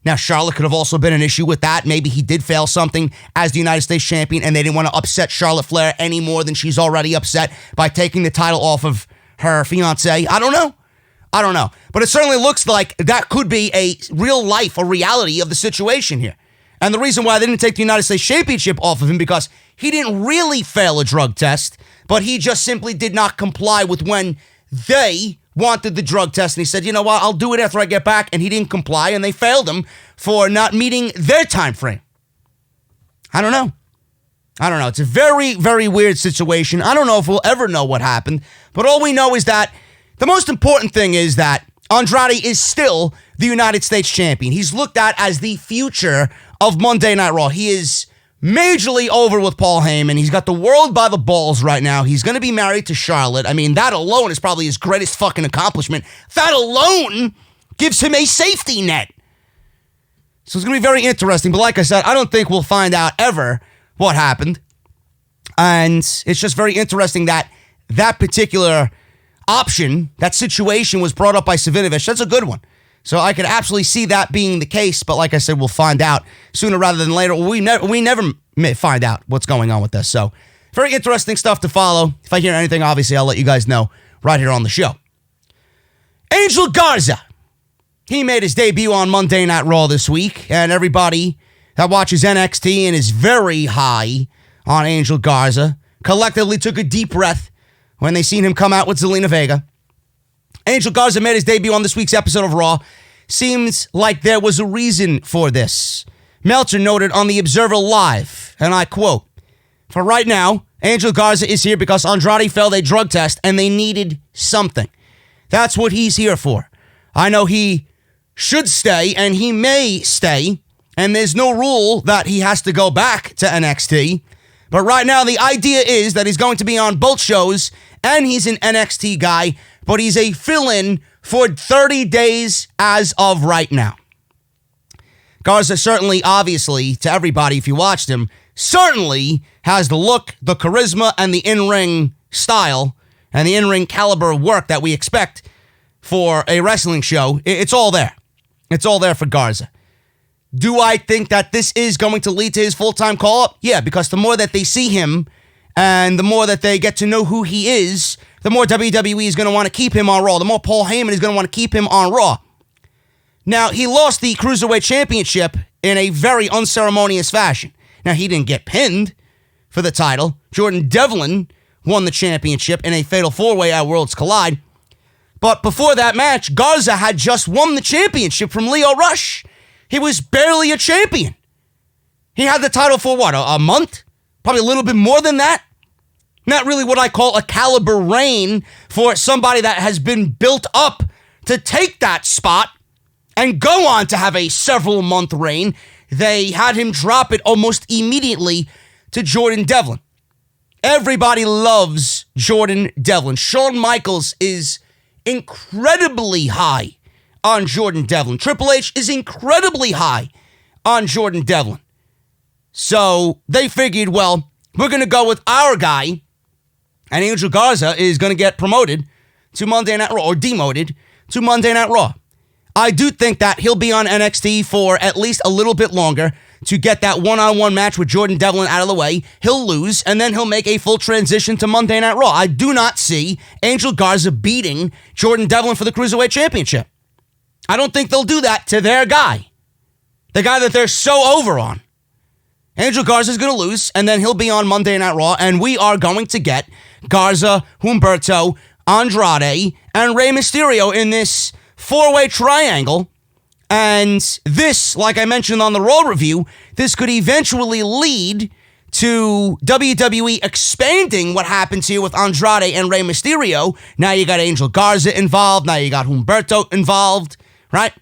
Now, Charlotte could have also been an issue with that. Maybe he did fail something as the United States champion and they didn't want to upset Charlotte Flair any more than she's already upset by taking the title off of her fiancé. I don't know. But it certainly looks like that could be a real life, a reality of the situation here. And the reason why they didn't take the United States Championship off of him because he didn't really fail a drug test, but he just simply did not comply with when they wanted the drug test. And he said, you know what, I'll do it after I get back. And he didn't comply, and they failed him for not meeting their time frame. I don't know. It's a very, very weird situation. I don't know if we'll ever know what happened, but all we know is that the most important thing is that Andrade is still the United States champion. He's looked at as the future of Monday Night Raw. He is majorly over with Paul Heyman. He's got the world by the balls right now. He's going to be married to Charlotte. I mean, that alone is probably his greatest fucking accomplishment. That alone gives him a safety net. So it's going to be very interesting. But like I said, I don't think we'll find out ever what happened. And it's just very interesting that that particular option, that situation was brought up by Savinovich. That's a good one. So I could absolutely see that being the case, but like I said, we'll find out sooner rather than later. We never find out what's going on with this. So very interesting stuff to follow. If I hear anything, obviously, I'll let you guys know right here on the show. Angel Garza. He made his debut on Monday Night Raw this week, and everybody that watches NXT and is very high on Angel Garza collectively took a deep breath when they seen him come out with Zelina Vega. Angel Garza made his debut on this week's episode of Raw. Seems like there was a reason for this. Meltzer noted on the Observer Live, and I quote, "For right now, Angel Garza is here because Andrade failed a drug test and they needed something. That's what he's here for. I know he should stay and he may stay, and there's no rule that he has to go back to NXT. But right now, the idea is that he's going to be on both shows and he's an NXT guy, but he's a fill-in for 30 days as of right now." Garza certainly, obviously, to everybody, if you watched him, certainly has the look, the charisma, and the in-ring style, and the in-ring caliber of work that we expect for a wrestling show. It's all there. It's all there for Garza. Do I think that this is going to lead to his full-time call-up? Yeah, because the more that they see him and the more that they get to know who he is, the more WWE is going to want to keep him on Raw. The more Paul Heyman is going to want to keep him on Raw. Now, he lost the Cruiserweight Championship in a very unceremonious fashion. Now, he didn't get pinned for the title. Jordan Devlin won the championship in a fatal four-way at Worlds Collide. But before that match, Garza had just won the championship from Lio Rush. He was barely a champion. He had the title for what, a month? Probably a little bit more than that. Not really what I call a caliber reign for somebody that has been built up to take that spot and go on to have a several-month reign. They had him drop it almost immediately to Jordan Devlin. Everybody loves Jordan Devlin. Shawn Michaels is incredibly high on Jordan Devlin. Triple H is incredibly high on Jordan Devlin. So they figured, well, we're going to go with our guy, and Angel Garza is going to get promoted to Monday Night Raw, or demoted to Monday Night Raw. I do think that he'll be on NXT for at least a little bit longer to get that one-on-one match with Jordan Devlin out of the way. He'll lose, and then he'll make a full transition to Monday Night Raw. I do not see Angel Garza beating Jordan Devlin for the Cruiserweight Championship. I don't think they'll do that to their guy, the guy that they're so over on. Angel Garza is going to lose, and then he'll be on Monday Night Raw, and we are going to get Garza, Humberto, Andrade, and Rey Mysterio in this four-way triangle. And this, like I mentioned on the Raw review, this could eventually lead to WWE expanding what happens here with Andrade and Rey Mysterio. Now you got Angel Garza involved. Now you got Humberto involved, right?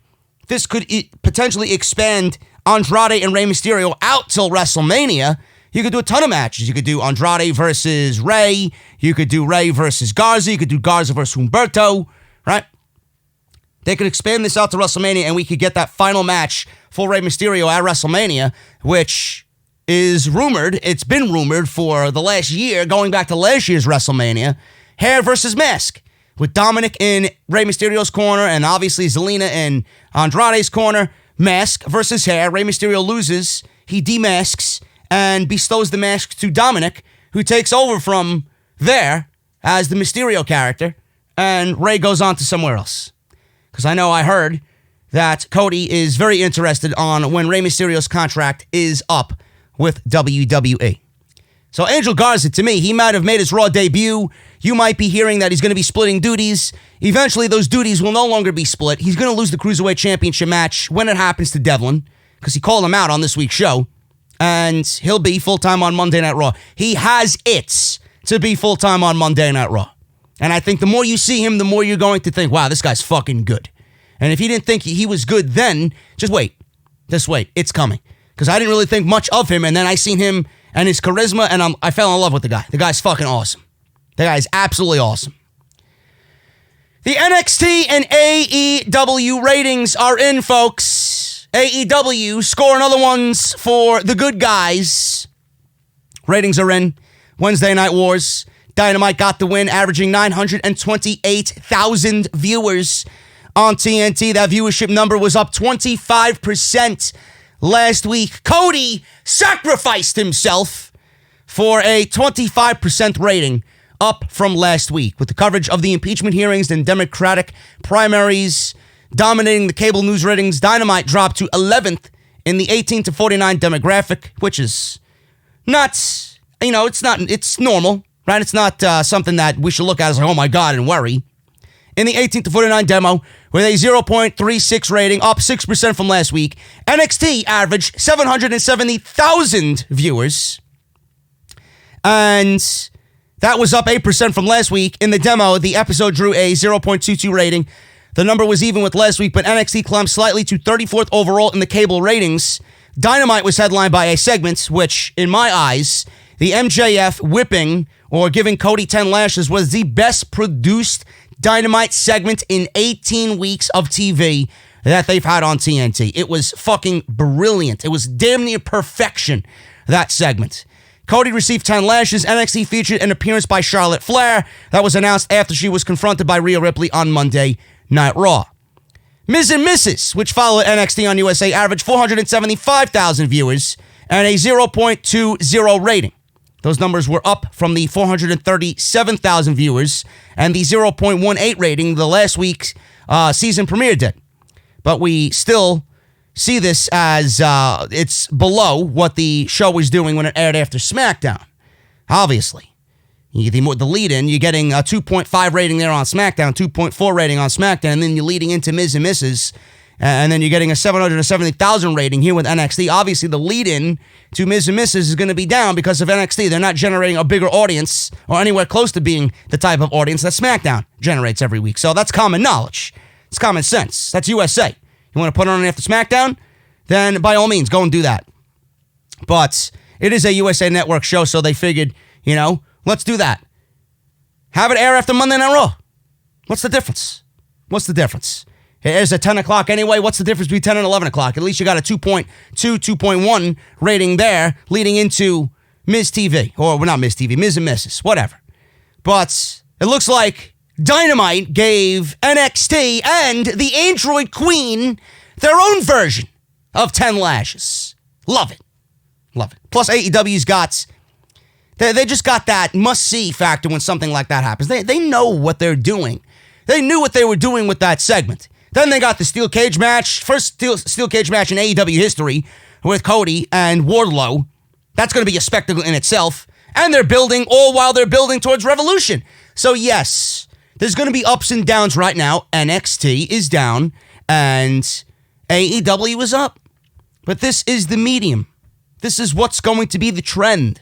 This could potentially expand Andrade and Rey Mysterio out till WrestleMania. You could do a ton of matches. You could do Andrade versus Rey. You could do Rey versus Garza. You could do Garza versus Humberto, right? They could expand this out to WrestleMania, and we could get that final match for Rey Mysterio at WrestleMania, which is rumored. It's been rumored for the last year, going back to last year's WrestleMania. Hair versus mask, with Dominic in Rey Mysterio's corner, and obviously Zelina in Andrade's corner. Mask versus hair. Rey Mysterio loses. He demasks and bestows the mask to Dominic, who takes over from there as the Mysterio character, and Rey goes on to somewhere else. Because I know I heard that Cody is very interested on when Rey Mysterio's contract is up with WWE. So Angel Garza, to me, he might have made his Raw debut. You might be hearing that he's going to be splitting duties. Eventually, those duties will no longer be split. He's going to lose the Cruiserweight Championship match when it happens to Devlin, because he called him out on this week's show. And he'll be full-time on Monday Night Raw. He has it to be full-time on Monday Night Raw. And I think the more you see him, the more you're going to think, wow, this guy's fucking good. And if you didn't think he was good then, just wait. Just wait. It's coming. Because I didn't really think much of him, and then I seen him and his charisma, and I fell in love with the guy. The guy's fucking awesome. The guy is absolutely awesome. The NXT and AEW ratings are in, folks. AEW score another ones for the good guys. Ratings are in. Wednesday Night Wars. Dynamite got the win, averaging 928,000 viewers on TNT. That viewership number was up 25% last week. Cody sacrificed himself for a 25% rating, up from last week, with the coverage of the impeachment hearings and Democratic primaries dominating the cable news ratings. Dynamite dropped to 11th in the 18 to 49 demographic, which is not, it's normal, right? It's not something that we should look at as like, oh my God, and worry. In the 18 to 49 demo, with a 0.36 rating, up 6% from last week. NXT averaged 770,000 viewers, and that was up 8% from last week. In the demo, the episode drew a 0.22 rating. The number was even with last week, but NXT climbed slightly to 34th overall in the cable ratings. Dynamite was headlined by a segment, which, in my eyes, the MJF whipping or giving Cody 10 lashes was the best produced Dynamite segment in 18 weeks of TV that they've had on TNT. It was fucking brilliant. It was damn near perfection, that segment. Cody received 10 lashes. NXT featured an appearance by Charlotte Flair that was announced after she was confronted by Rhea Ripley on Monday Night Raw. Miz and Mrs., which followed NXT on USA, averaged 475,000 viewers and a 0.20 rating. Those numbers were up from the 437,000 viewers and the 0.18 rating the last week's season premiere did. But we still see this as it's below what the show was doing when it aired after SmackDown. Obviously. The lead-in, you're getting a 2.5 rating there on SmackDown, 2.4 rating on SmackDown, and then you're leading into Miz and Mrs., and then you're getting a 770,000 rating here with NXT. Obviously, the lead-in to Miz and Mrs. is going to be down because of NXT. They're not generating a bigger audience or anywhere close to being the type of audience that SmackDown generates every week. So that's common knowledge. It's common sense. That's USA. You want to put it on after SmackDown? Then by all means, go and do that. But it is a USA Network show, so they figured, let's do that. Have it air after Monday Night Raw. What's the difference? What's the difference? It airs at 10 o'clock anyway. What's the difference between 10 and 11 o'clock? At least you got a 2.2, 2.1 rating there leading into Miz TV, or well, not Miz TV, Miz and Mrs., whatever. But it looks like Dynamite gave NXT and the Android Queen their own version of 10 lashes. Love it. Love it. Plus, AEW's got, they just got that must-see factor when something like that happens. They know what they're doing. They knew what they were doing with that segment. Then they got the steel cage match, first steel cage match in AEW history with Cody and Wardlow. That's going to be a spectacle in itself. And they're building, all while they're building towards Revolution. So yes, there's going to be ups and downs right now. NXT is down and AEW is up. But this is the medium. This is what's going to be the trend.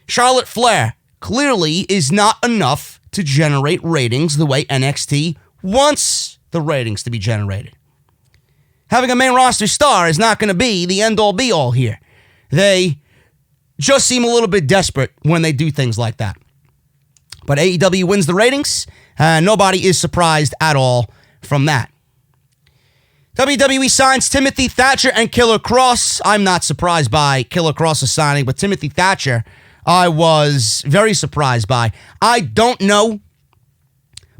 Charlotte Flair clearly is not enough to generate ratings the way NXT wants the ratings to be generated. Having a main roster star is not going to be the end-all be-all here. They just seem a little bit desperate when they do things like that. But AEW wins the ratings, and nobody is surprised at all from that. WWE signs Timothy Thatcher and Killer Kross. I'm not surprised by Killer Kross' signing, but Timothy Thatcher, I was very surprised by. I don't know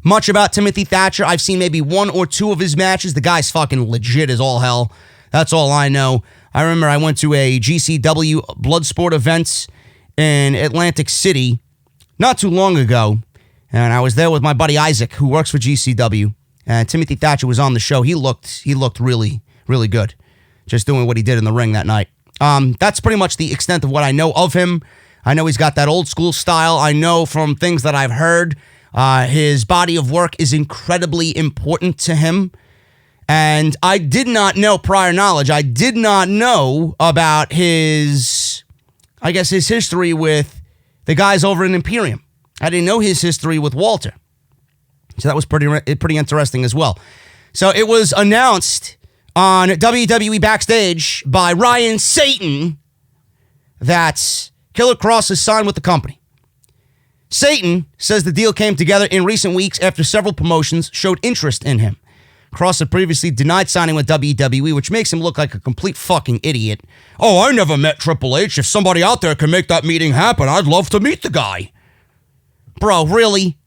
much about Timothy Thatcher. I've seen maybe one or two of his matches. The guy's fucking legit as all hell. That's all I know. I remember I went to a GCW Bloodsport event in Atlantic City not too long ago, and I was there with my buddy Isaac, who works for GCW, and Timothy Thatcher was on the show. He looked really, really good, just doing what he did in the ring that night. That's pretty much the extent of what I know of him. I know he's got that old school style. I know from things that I've heard, his body of work is incredibly important to him. And I did not know prior knowledge. I did not know about his history with the guys over in Imperium. I didn't know his history with Walter. So that was pretty interesting as well. So it was announced on WWE Backstage by Ryan Satan that Killer Kross is signed with the company. Satan says the deal came together in recent weeks after several promotions showed interest in him. Kross had previously denied signing with WWE, which makes him look like a complete fucking idiot. Oh, I never met Triple H. If somebody out there can make that meeting happen, I'd love to meet the guy. Bro, really?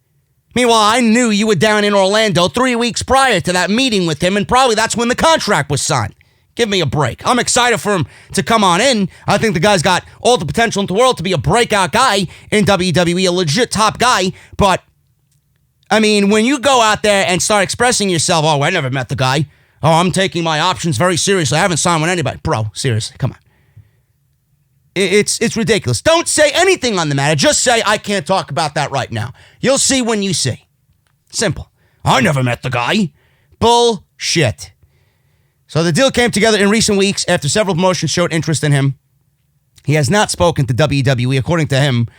Meanwhile, I knew you were down in Orlando 3 weeks prior to that meeting with him, and probably that's when the contract was signed. Give me a break. I'm excited for him to come on in. I think the guy's got all the potential in the world to be a breakout guy in WWE, a legit top guy, but I mean, when you go out there and start expressing yourself, oh, I never met the guy. Oh, I'm taking my options very seriously. I haven't signed with anybody. Bro, seriously, come on. It's ridiculous. Don't say anything on the matter. Just say, I can't talk about that right now. You'll see when you see. Simple. I never met the guy. Bullshit. So the deal came together in recent weeks after several promotions showed interest in him. He has not spoken to WWE, according to him.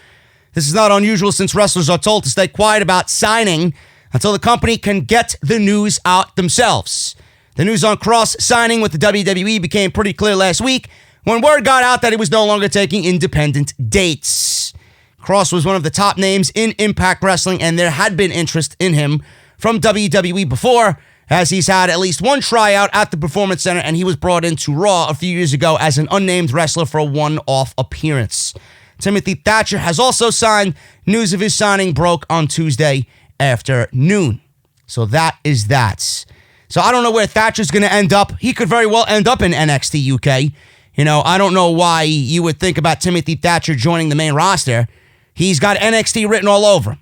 This is not unusual since wrestlers are told to stay quiet about signing until the company can get the news out themselves. The news on Kross signing with the WWE became pretty clear last week when word got out that he was no longer taking independent dates. Kross was one of the top names in Impact Wrestling, and there had been interest in him from WWE before, as he's had at least one tryout at the Performance Center, and he was brought into Raw a few years ago as an unnamed wrestler for a one-off appearance. Timothy Thatcher has also signed. News of his signing broke on Tuesday afternoon. So that is that. So I don't know where Thatcher's going to end up. He could very well end up in NXT UK. You know, I don't know why you would think about Timothy Thatcher joining the main roster. He's got NXT written all over him.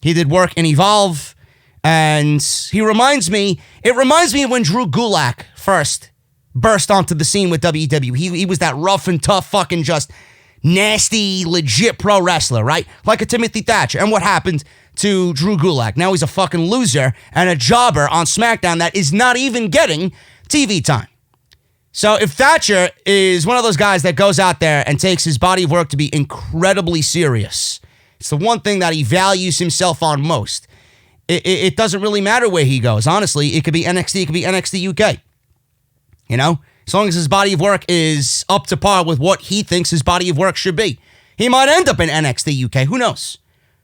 He did work in Evolve, and it reminds me of when Drew Gulak first burst onto the scene with WWE. He was that rough and tough fucking just nasty, legit pro wrestler, right? Like a Timothy Thatcher. And what happened to Drew Gulak? Now he's a fucking loser and a jobber on SmackDown that is not even getting TV time. So if Thatcher is one of those guys that goes out there and takes his body of work to be incredibly serious, it's the one thing that he values himself on most. It doesn't really matter where he goes. Honestly, it could be NXT, it could be NXT UK. You know? As long as his body of work is up to par with what he thinks his body of work should be. He might end up in NXT UK. Who knows?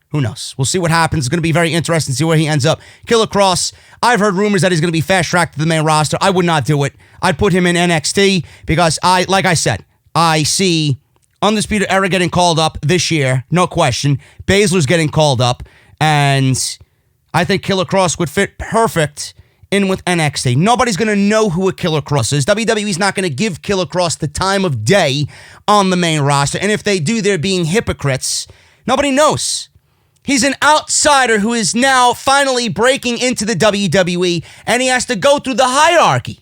Who knows? We'll see what happens. It's going to be very interesting to see where he ends up. Killer Kross, I've heard rumors that he's going to be fast-tracked to the main roster. I would not do it. I'd put him in NXT because like I said, I see Undisputed Era getting called up this year, no question. Baszler's getting called up, and I think Killer Kross would fit perfect in with NXT. Nobody's going to know who a Killer Kross is. WWE's not going to give Killer Kross the time of day on the main roster, and if they do, they're being hypocrites. Nobody knows. He's an outsider who is now finally breaking into the WWE, and he has to go through the hierarchy.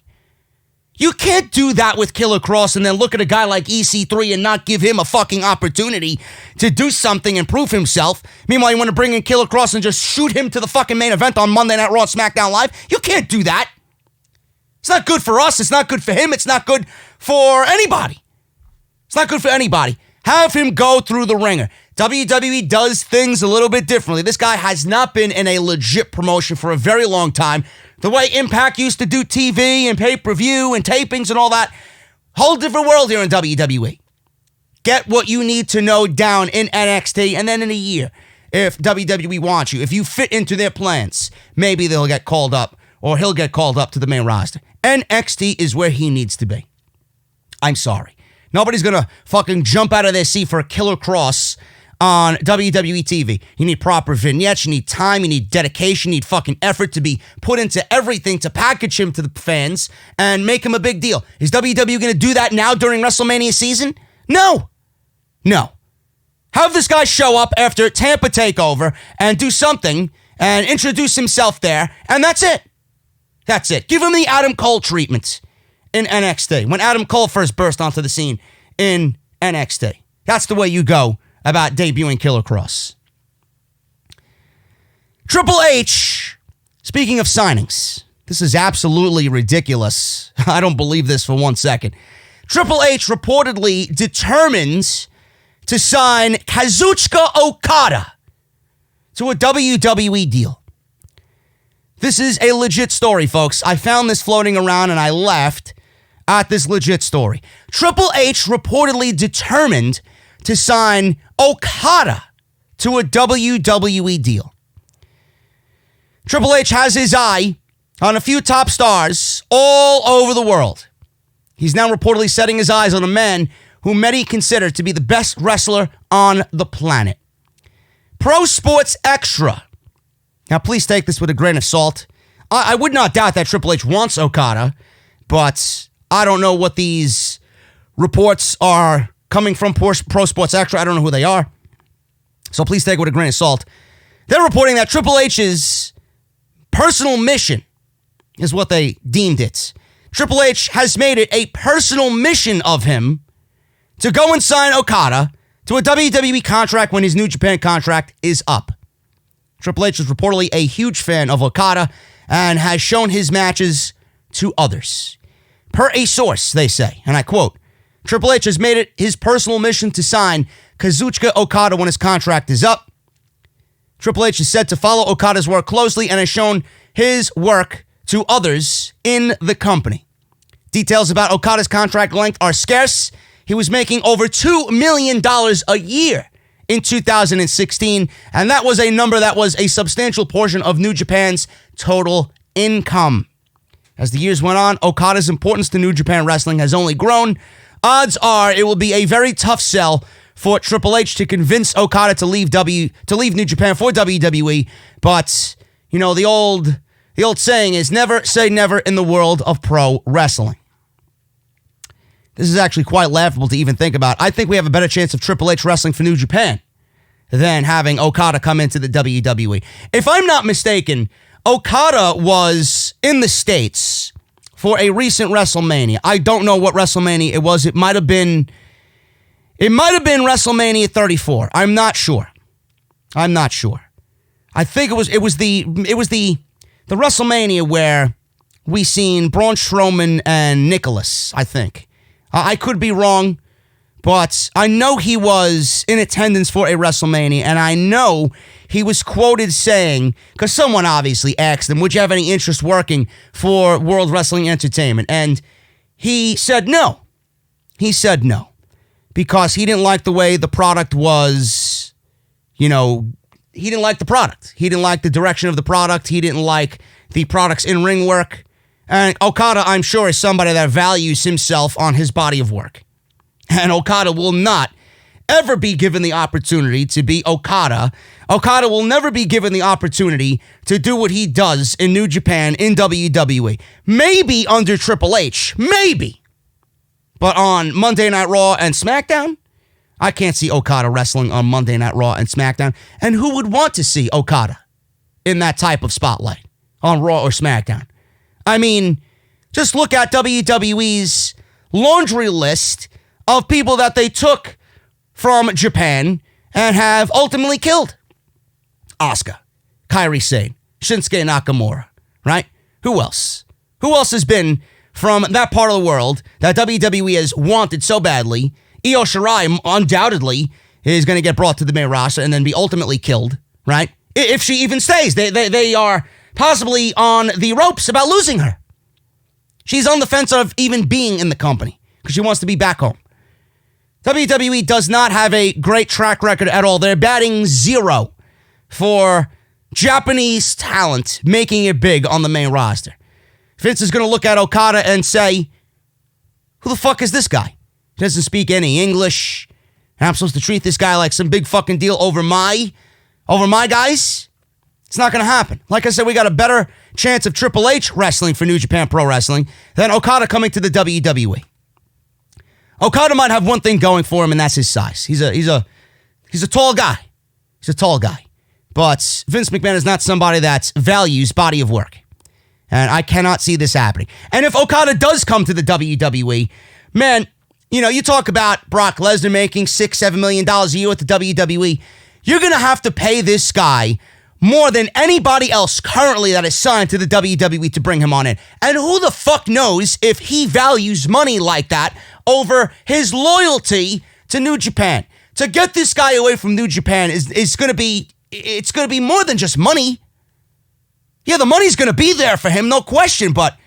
You can't do that with Killer Kross and then look at a guy like EC3 and not give him a fucking opportunity to do something and prove himself. Meanwhile, you want to bring in Killer Kross and just shoot him to the fucking main event on Monday Night Raw and SmackDown Live? You can't do that. It's not good for us. It's not good for him. It's not good for anybody. It's not good for anybody. Have him go through the ringer. WWE does things a little bit differently. This guy has not been in a legit promotion for a very long time. The way Impact used to do TV and pay-per-view and tapings and all that. Whole different world here in WWE. Get what you need to know down in NXT, and then in a year, if WWE wants you, if you fit into their plans, maybe they'll get called up, or he'll get called up to the main roster. NXT is where he needs to be. I'm sorry. Nobody's going to fucking jump out of their seat for a Killer Kross on WWE TV. You need proper vignettes, you need time, you need dedication, you need fucking effort to be put into everything to package him to the fans and make him a big deal. Is WWE going to do that now during WrestleMania season? No. No. Have this guy show up after Tampa TakeOver and do something and introduce himself there, and that's it. That's it. Give him the Adam Cole treatment in NXT when Adam Cole first burst onto the scene in NXT. That's the way you go about debuting Killer Kross. Triple H, speaking of signings, this is absolutely ridiculous. I don't believe this for 1 second. Triple H reportedly determined to sign Kazuchika Okada to a WWE deal. This is a legit story, folks. I found this floating around and I laughed at this legit story. Triple H reportedly determined to sign Okada to a WWE deal. Triple H has his eye on a few top stars all over the world. He's now reportedly setting his eyes on a man who many consider to be the best wrestler on the planet. Pro Sports Extra. Now, please take this with a grain of salt. I would not doubt that Triple H wants Okada, but I don't know what these reports are coming from Pro Sports Extra. I don't know who they are. So please take it with a grain of salt. They're reporting that Triple H's personal mission is what they deemed it. Triple H has made it a personal mission of him to go and sign Okada to a WWE contract when his New Japan contract is up. Triple H is reportedly a huge fan of Okada and has shown his matches to others. Per a source, they say, and I quote, Triple H has made it his personal mission to sign Kazuchika Okada when his contract is up. Triple H is said to follow Okada's work closely and has shown his work to others in the company. Details about Okada's contract length are scarce. He was making over $2 million a year in 2016, and that was a number that was a substantial portion of New Japan's total income. As the years went on, Okada's importance to New Japan Wrestling has only grown. Odds are it will be a very tough sell for Triple H to convince Okada to leave New Japan for WWE, but you know the old saying is never say never in the world of pro wrestling. This is actually quite laughable to even think about. I think we have a better chance of Triple H wrestling for New Japan than having Okada come into the WWE. If I'm not mistaken, Okada was in the States for a recent WrestleMania. I don't know what WrestleMania it was. It might have been WrestleMania 34. I'm not sure. I think it was the WrestleMania where we seen Braun Strowman and Nicholas, I think. I could be wrong, but I know he was in attendance for a WrestleMania, and I know he was quoted saying, because someone obviously asked him, would you have any interest working for World Wrestling Entertainment? And he said no. He said no, because he didn't like the way the product was, he didn't like the product. He didn't like the direction of the product. He didn't like the product's in-ring work. And Okada, I'm sure, is somebody that values himself on his body of work. And Okada will not ever be given the opportunity to be Okada. Okada will never be given the opportunity to do what he does in New Japan, in WWE. Maybe under Triple H. Maybe. But on Monday Night Raw and SmackDown, I can't see Okada wrestling on Monday Night Raw and SmackDown. And who would want to see Okada in that type of spotlight on Raw or SmackDown? I mean, just look at WWE's laundry list of people that they took from Japan and have ultimately killed. Asuka, Kairi Sane, Shinsuke Nakamura, right? Who else? Who else has been from that part of the world that WWE has wanted so badly? Io Shirai undoubtedly is going to get brought to the main roster and then be ultimately killed, right? If she even stays. They are possibly on the ropes about losing her. She's on the fence of even being in the company because she wants to be back home. WWE does not have a great track record at all. They're batting 0 for Japanese talent making it big on the main roster. Vince is going to look at Okada and say, who the fuck is this guy? He doesn't speak any English. And I'm supposed to treat this guy like some big fucking deal over my guys? It's not going to happen. Like I said, we got a better chance of Triple H wrestling for New Japan Pro Wrestling than Okada coming to the WWE. Okada might have one thing going for him, and that's his size. He's a tall guy. He's a tall guy. But Vince McMahon is not somebody that values body of work. And I cannot see this happening. And if Okada does come to the WWE, man, you know, you talk about Brock Lesnar making $6-7 million a year at the WWE. You're going to have to pay this guy more than anybody else currently that is signed to the WWE to bring him on in. And who the fuck knows if he values money like that over his loyalty to New Japan. To get this guy away from New Japan is going to be, it's going to be more than just money. Yeah, the money's going to be there for him, no question, but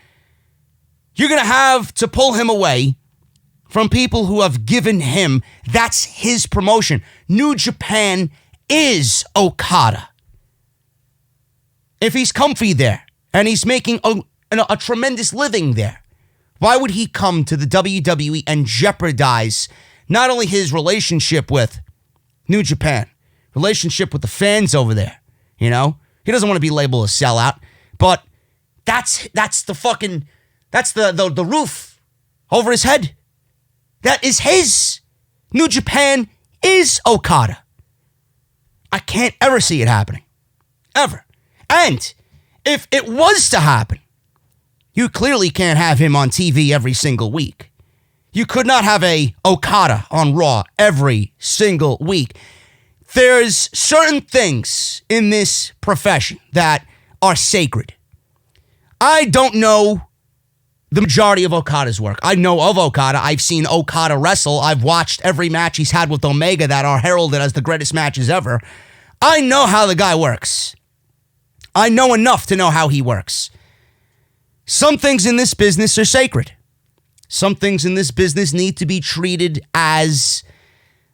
you're going to have to pull him away from people who have given him, that's his promotion. New Japan is Okada. If he's comfy there and he's making a tremendous living there, why would he come to the WWE and jeopardize not only his relationship with New Japan, relationship with the fans over there, you know? He doesn't want to be labeled a sellout, but that's the roof over his head. That is his. New Japan is Okada. I can't ever see it happening. Ever. And if it was to happen, you clearly can't have him on TV every single week. You could not have a Okada on Raw every single week. There's certain things in this profession that are sacred. I don't know the majority of Okada's work. I know of Okada. I've seen Okada wrestle. I've watched every match he's had with Omega that are heralded as the greatest matches ever. I know how the guy works. I know enough to know how he works. Some things in this business are sacred. Some things in this business need to be treated as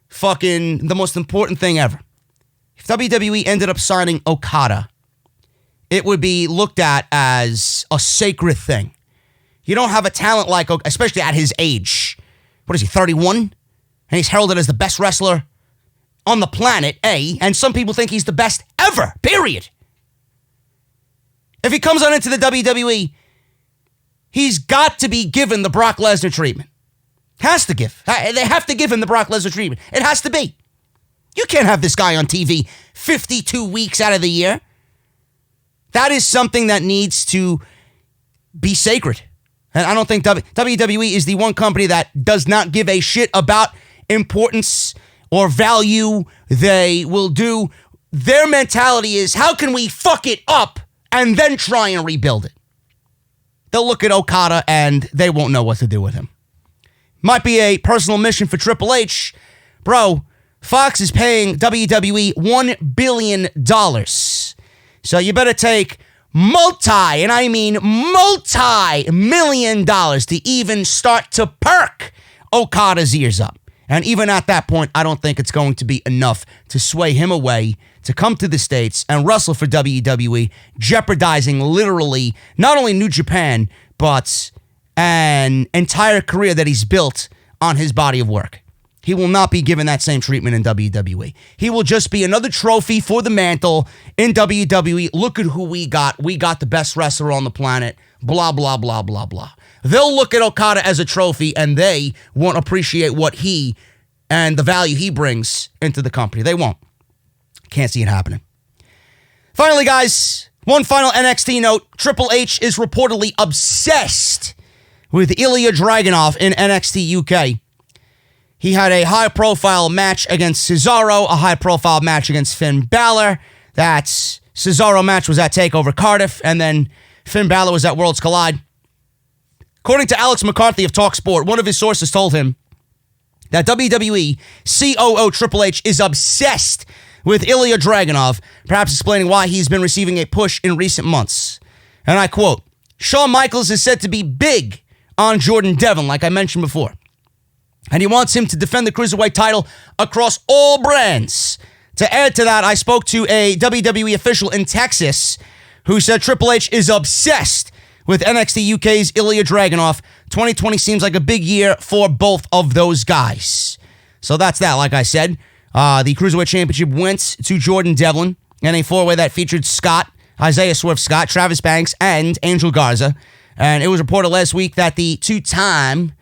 fucking the most important thing ever. If WWE ended up signing Okada, it would be looked at as a sacred thing. You don't have a talent like, especially at his age. What is he, 31? And he's heralded as the best wrestler on the planet, A, and some people think he's the best ever, period. If he comes on into the WWE, he's got to be given the Brock Lesnar treatment. Has to give. They have to give him the Brock Lesnar treatment. It has to be. You can't have this guy on TV 52 weeks out of the year. That is something that needs to be sacred. And I don't think WWE is the one company that does not give a shit about importance or value. They will do. Their mentality is, how can we fuck it up and then try and rebuild it? They'll look at Okada and they won't know what to do with him. Might be a personal mission for Triple H. Bro, Fox is paying WWE $1 billion. So you better take multi-million dollars to even start to perk Okada's ears up. And even at that point, I don't think it's going to be enough to sway him away to come to the States and wrestle for WWE, jeopardizing literally not only New Japan, but an entire career that he's built on his body of work. He will not be given that same treatment in WWE. He will just be another trophy for the mantle in WWE. Look at who we got. We got the best wrestler on the planet. Blah, blah, blah, blah, blah. They'll look at Okada as a trophy, and they won't appreciate what he and the value he brings into the company. They won't. Can't see it happening. Finally, guys, one final NXT note. Triple H is reportedly obsessed with Ilya Dragunov in NXT UK. He had a high-profile match against Cesaro, a high-profile match against Finn Balor. That Cesaro match was at TakeOver Cardiff, and then Finn Balor was at Worlds Collide. According to Alex McCarthy of TalkSport, one of his sources told him that WWE COO Triple H is obsessed with Ilya Dragunov, perhaps explaining why he's been receiving a push in recent months. And I quote, Shawn Michaels is said to be big on Jordan Devlin, like I mentioned before. And he wants him to defend the Cruiserweight title across all brands. To add to that, I spoke to a WWE official in Texas who said Triple H is obsessed with NXT UK's Ilya Dragunov. 2020 seems like a big year for both of those guys. So that's that, like I said. The Cruiserweight Championship went to Jordan Devlin in a four-way that featured Scott, Isaiah Swift Scott, Travis Banks, and Angel Garza. And it was reported last week that the two-time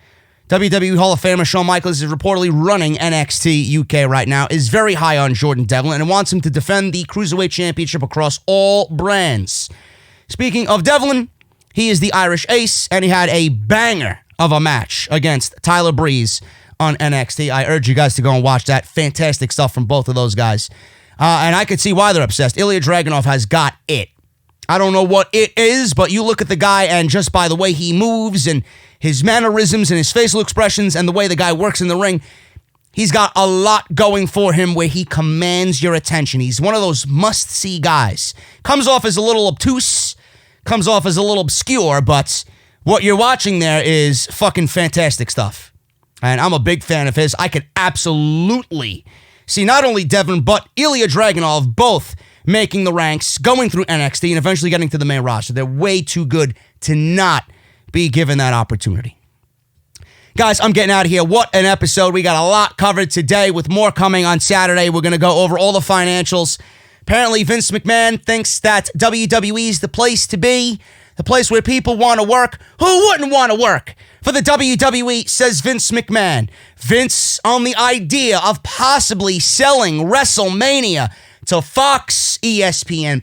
WWE Hall of Famer Shawn Michaels is reportedly running NXT UK right now, is very high on Jordan Devlin and wants him to defend the Cruiserweight Championship across all brands. Speaking of Devlin, he is the Irish Ace, and he had a banger of a match against Tyler Breeze on NXT. I urge you guys to go and watch that. Fantastic stuff from both of those guys. And I could see why they're obsessed. Ilya Dragunov has got it. I don't know what it is, but you look at the guy, and just by the way he moves and his mannerisms and his facial expressions and the way the guy works in the ring, he's got a lot going for him where he commands your attention. He's one of those must-see guys. Comes off as a little obtuse, comes off as a little obscure, but what you're watching there is fucking fantastic stuff. And I'm a big fan of his. I could absolutely see not only Devlin, but Ilya Dragunov both making the ranks, going through NXT, and eventually getting to the main roster. They're way too good to not be given that opportunity. Guys, I'm getting out of here. What an episode. We got a lot covered today with more coming on Saturday. We're going to go over all the financials. Apparently, Vince McMahon thinks that WWE is the place to be, the place where people want to work. Who wouldn't want to work for the WWE, says Vince McMahon. Vince on the idea of possibly selling WrestleMania to Fox, ESPN+,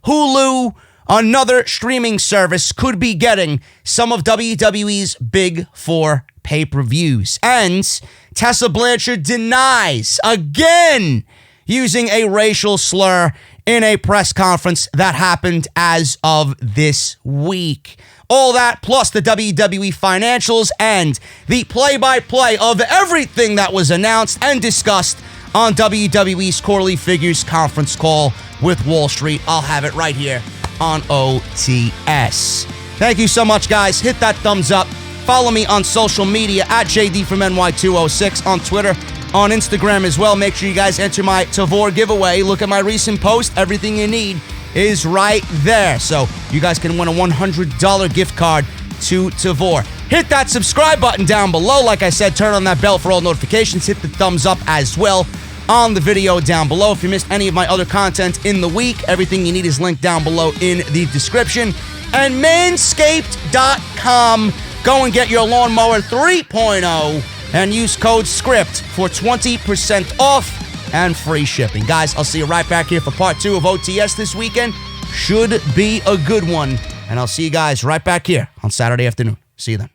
Hulu, another streaming service could be getting some of WWE's big four pay-per-views. And Tessa Blanchard denies, again, using a racial slur in a press conference that happened as of this week. All that, plus the WWE financials and the play-by-play of everything that was announced and discussed on WWE's Quarterly Figures conference call with Wall Street. I'll have it right here on OTS. Thank you so much, guys. Hit that thumbs up. Follow me on social media at JD from NY206 on Twitter, on Instagram as well. Make sure you guys enter my Tavor giveaway. Look at my recent post. Everything you need is right there. So you guys can win a $100 gift card to Tavor. Hit that subscribe button down below. Like I said, turn on that bell for all notifications. Hit the thumbs up as well on the video down below. If you missed any of my other content in the week, everything you need is linked down below in the description. And manscaped.com. Go and get your lawnmower 3.0 and use code SCRIPT for 20% off and free shipping. Guys, I'll see you right back here for part 2 of OTS this weekend. Should be a good one. And I'll see you guys right back here on Saturday afternoon. See you then.